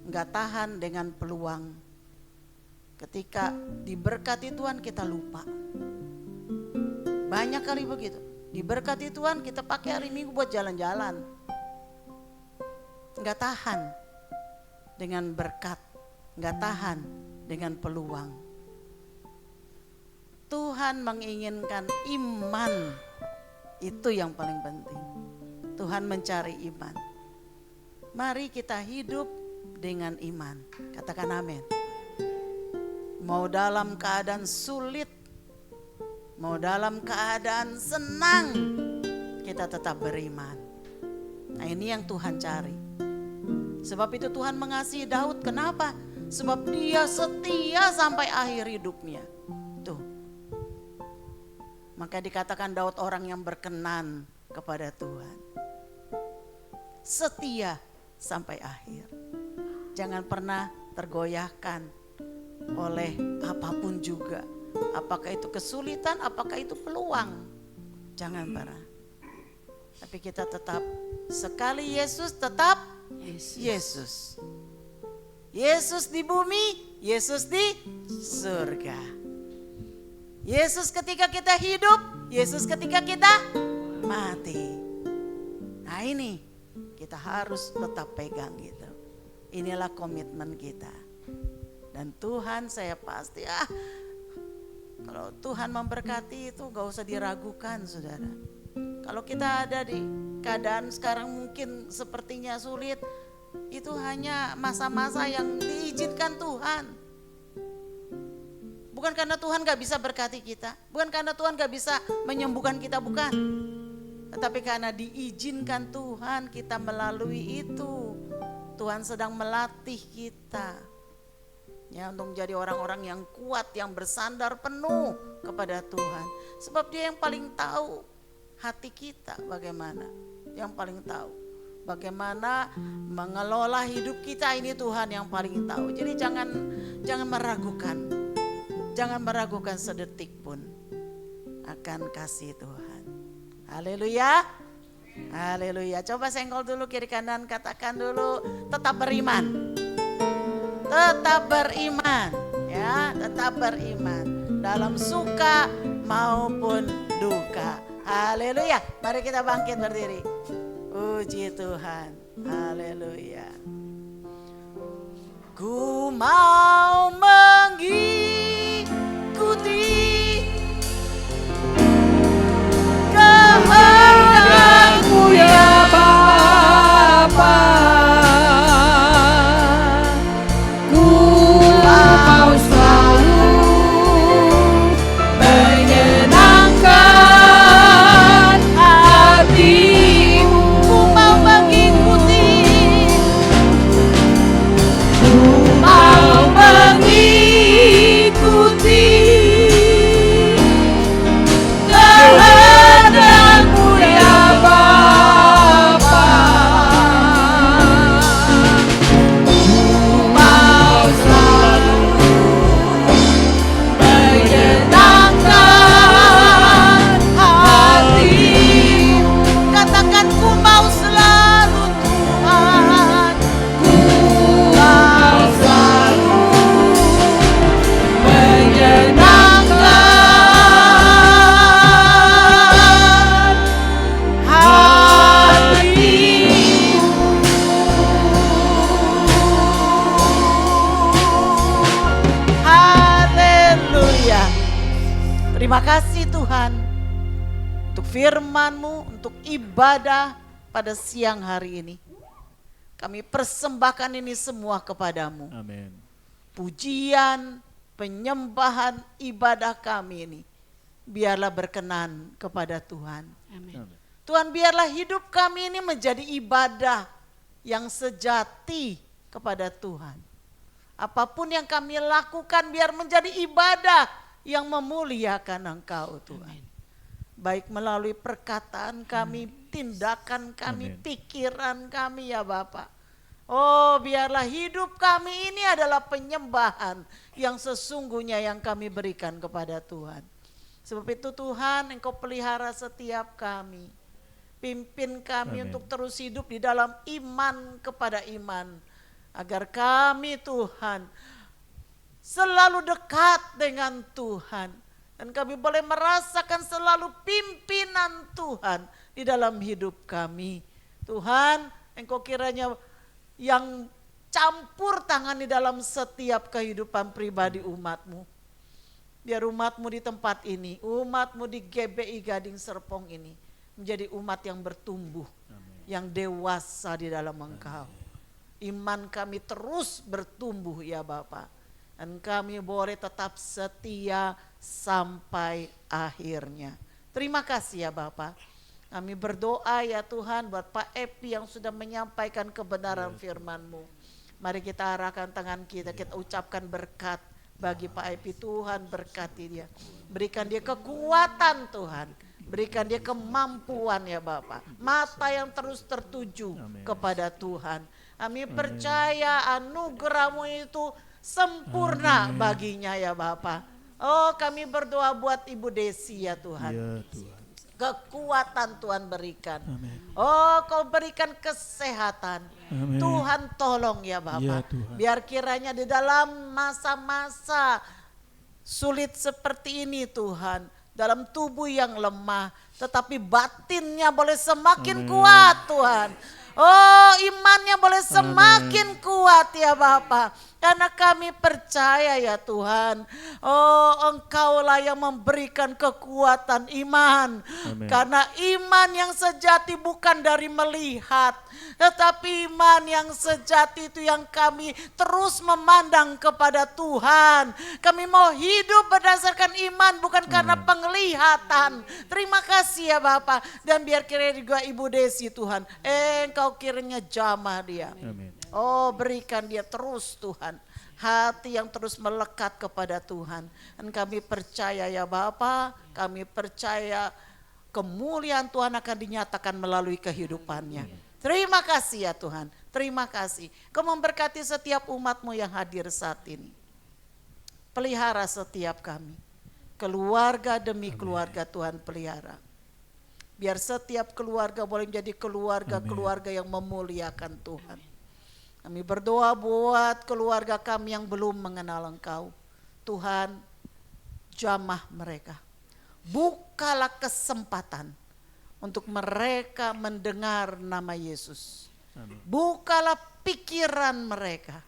Enggak tahan dengan peluang. Ketika diberkati Tuhan kita lupa. Banyak kali begitu. Diberkati Tuhan kita pakai hari Minggu buat jalan-jalan. Enggak tahan dengan berkat. Enggak tahan dengan peluang. Tuhan menginginkan iman. Itu yang paling penting. Tuhan mencari iman. Mari kita hidup dengan iman. Katakan amin. Mau dalam keadaan sulit, mau dalam keadaan senang, kita tetap beriman. Nah ini yang Tuhan cari. Sebab itu Tuhan mengasihi Daud. Kenapa? Sebab dia setia sampai akhir hidupnya. Tuh. Maka dikatakan Daud orang yang berkenan kepada Tuhan. Setia sampai akhir. Jangan pernah tergoyahkan oleh apapun juga. Apakah itu kesulitan, apakah itu peluang. Jangan pernah. Tapi kita tetap, sekali Yesus tetap Yesus. Yesus di bumi, Yesus di surga. Yesus ketika kita hidup, Yesus ketika kita mati. Nah ini kita harus tetap pegang gitu. Inilah komitmen kita. Dan Tuhan saya pasti kalau Tuhan memberkati itu gak usah diragukan saudara. Kalau kita ada di keadaan sekarang mungkin sepertinya sulit, itu hanya masa-masa yang diizinkan Tuhan. Bukan karena Tuhan gak bisa berkati kita, bukan karena Tuhan gak bisa menyembuhkan kita, bukan. Tetapi karena diizinkan Tuhan kita melalui itu. Tuhan sedang melatih kita. Ya, untuk menjadi orang-orang yang kuat, yang bersandar penuh kepada Tuhan. Sebab Dia yang paling tahu hati kita bagaimana. Yang paling tahu bagaimana mengelola hidup kita, ini Tuhan yang paling tahu. Jadi jangan meragukan. Jangan meragukan sedetik pun akan kasih Tuhan. Haleluya. Haleluya. Coba senggol dulu kiri kanan, katakan dulu tetap beriman. Tetap beriman, ya, tetap beriman dalam suka maupun duka. Haleluya. Mari kita bangkit berdiri. Puji Tuhan. Haleluya. Ku mau mengikuti kehendak-Mu ya Bapa. Ku mau selalu menyenangkan hati-Mu. Ku mau mengikuti, ku mau mengikuti kehendak-Mu ya Bapa. Ku mau selalu menyenangkan hati-Mu. Katakan ku mau selalu Tuhan. Ku mau selalu menyenangkan hati-Mu. Haleluya. Terima kasih Tuhan untuk firman-Mu, untuk ibadah pada siang hari ini. Kami persembahkan ini semua kepadamu. Amin. Pujian, penyembahan, ibadah kami ini biarlah berkenan kepada Tuhan. Amin. Tuhan, biarlah hidup kami ini menjadi ibadah yang sejati kepada Tuhan. Apapun yang kami lakukan biar menjadi ibadah yang memuliakan Engkau Tuhan. Baik melalui perkataan kami, tindakan kami, Amin. pikiran kami ya Bapak. Oh, biarlah hidup kami ini adalah penyembahan yang sesungguhnya yang kami berikan kepada Tuhan. Sebab itu Tuhan, Engkau pelihara setiap kami. Pimpin kami Amin. untuk terus hidup di dalam iman kepada iman. Agar kami Tuhan selalu dekat dengan Tuhan. Dan kami boleh merasakan selalu pimpinan Tuhan di dalam hidup kami. Tuhan, Engkau kiranya yang campur tangan di dalam setiap kehidupan pribadi umat-Mu. Biar umat-Mu di tempat ini, umat-Mu di GBI Gading Serpong ini menjadi umat yang bertumbuh, yang dewasa di dalam Engkau. Iman kami terus bertumbuh ya Bapa. Dan kami boleh tetap setia sampai akhirnya. Terima kasih ya Bapa. Kami berdoa ya Tuhan buat Pak Epi yang sudah menyampaikan kebenaran firman-Mu. Mari kita arahkan tangan kita, kita ucapkan berkat bagi Pak Epi. Tuhan berkati dia. Berikan dia kekuatan Tuhan. Berikan dia kemampuan ya Bapak. Mata yang terus tertuju kepada Tuhan. Kami percaya anugerah-Mu itu sempurna baginya ya Bapak. Oh, kami berdoa buat Ibu Desi ya Tuhan. Ya Tuhan. Kekuatan Tuhan berikan. Amin. Oh, Kau berikan kesehatan. Amin. Tuhan tolong ya Bapak. Ya Tuhan. Biar kiranya di dalam masa-masa sulit seperti ini Tuhan, dalam tubuh yang lemah, tetapi batinnya boleh semakin kuat Tuhan. Oh, imannya boleh semakin kuat ya Bapak. Karena kami percaya ya Tuhan. Oh, Engkaulah yang memberikan kekuatan iman. Amin. Karena iman yang sejati bukan dari melihat, tetapi iman yang sejati itu yang kami terus memandang kepada Tuhan. Kami mau hidup berdasarkan iman bukan karena penglihatan. Terima kasih ya Bapak. Dan biar kiranya juga Ibu Desi Tuhan, Engkau kiranya jamah dia. Amin. Oh, berikan dia terus Tuhan, hati yang terus melekat kepada Tuhan. Dan kami percaya ya Bapa, kami percaya kemuliaan Tuhan akan dinyatakan melalui kehidupannya. Terima kasih ya Tuhan, terima kasih. Kau memberkati setiap umat-Mu yang hadir saat ini. Pelihara setiap kami, keluarga demi keluarga Tuhan pelihara. Biar setiap keluarga boleh menjadi keluarga-keluarga yang memuliakan Tuhan. Kami berdoa buat keluarga kami yang belum mengenal Engkau. Tuhan, jamah mereka. Bukalah kesempatan untuk mereka mendengar nama Yesus. Bukalah pikiran mereka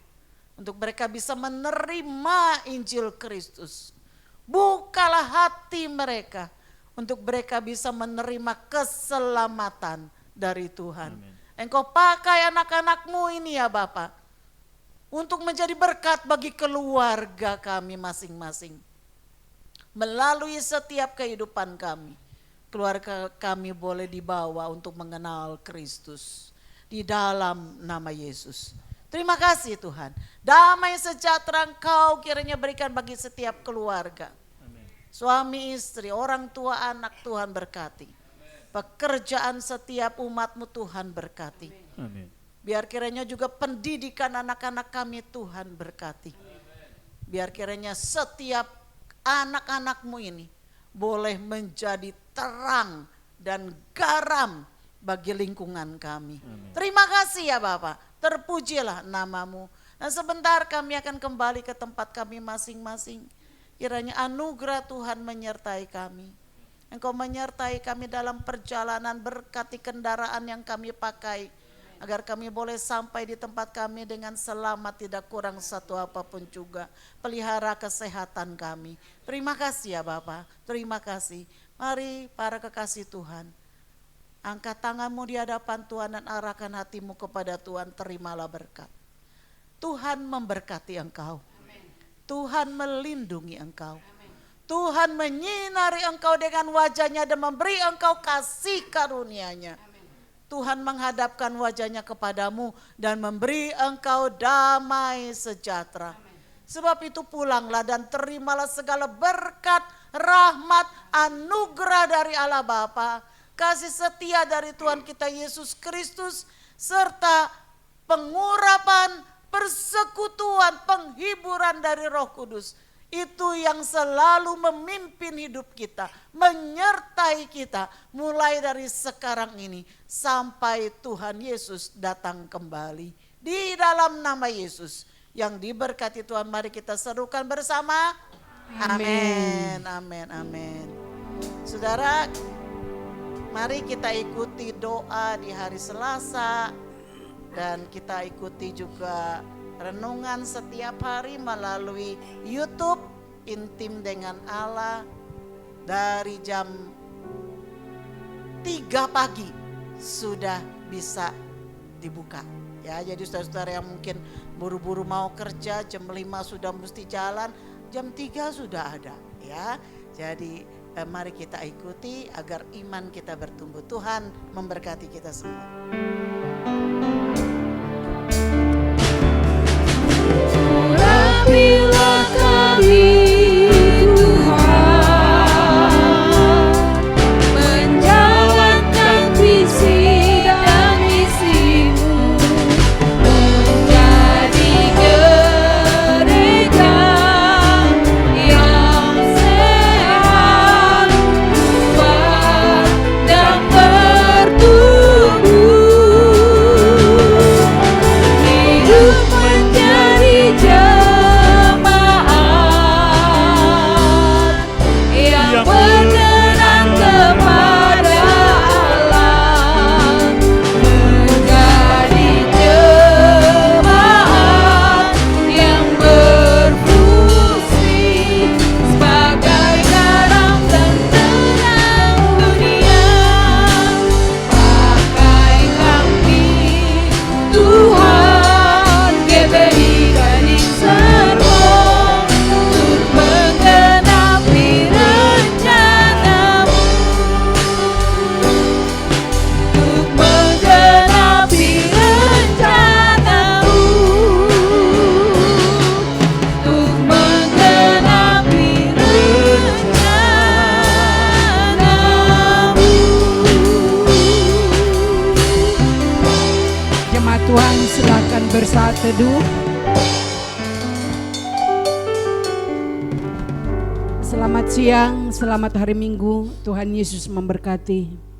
untuk mereka bisa menerima Injil Kristus. Bukalah hati mereka untuk mereka bisa menerima keselamatan dari Tuhan. Amin. Engkau pakai anak-anak-Mu ini ya Bapak, untuk menjadi berkat bagi keluarga kami masing-masing. Melalui setiap kehidupan kami, keluarga kami boleh dibawa untuk mengenal Kristus di dalam nama Yesus. Terima kasih Tuhan. Damai sejahtera Engkau kiranya berikan bagi setiap keluarga. Amin. Suami istri, orang tua anak Tuhan berkati. Pekerjaan setiap umat-Mu Tuhan berkati. Amin. Biar kiranya juga pendidikan anak-anak kami Tuhan berkati. Biar kiranya setiap anak-anak-Mu ini boleh menjadi terang dan garam bagi lingkungan kami. Amin. Terima kasih ya Bapak, terpujilah nama-Mu. Dan sebentar kami akan kembali ke tempat kami masing-masing. Kiranya anugerah Tuhan menyertai kami. Engkau menyertai kami dalam perjalanan, berkati kendaraan yang kami pakai. Agar kami boleh sampai di tempat kami dengan selamat, tidak kurang satu apapun juga. Pelihara kesehatan kami. Terima kasih ya Bapak, terima kasih. Mari para kekasih Tuhan, angkat tanganmu di hadapan Tuhan dan arahkan hatimu kepada Tuhan, terimalah berkat. Tuhan memberkati engkau. Tuhan melindungi engkau. Tuhan menyinari engkau dengan wajahnya dan memberi engkau kasih karunia-Nya. Tuhan menghadapkan wajahnya kepadamu dan memberi engkau damai sejahtera. Sebab itu pulanglah dan terimalah segala berkat, rahmat, anugerah dari Allah Bapa, kasih setia dari Tuhan kita Yesus Kristus, serta pengurapan, persekutuan, penghiburan dari Roh Kudus. Itu yang selalu memimpin hidup kita, menyertai kita mulai dari sekarang ini sampai Tuhan Yesus datang kembali. Di dalam nama Yesus yang diberkati Tuhan, mari kita serukan bersama. Amin, amin, amin. Saudara, mari kita ikuti doa di hari Selasa dan kita ikuti juga renungan setiap hari melalui YouTube Intim dengan Allah dari jam 3 pagi sudah bisa dibuka. Ya, jadi saudara-saudara yang mungkin buru-buru mau kerja jam 5 sudah mesti jalan, jam 3 sudah ada ya. Jadi mari kita ikuti agar iman kita bertumbuh. Tuhan memberkati kita semua. Urapilah kami teduh. Selamat siang, selamat hari Minggu. Tuhan Yesus memberkati.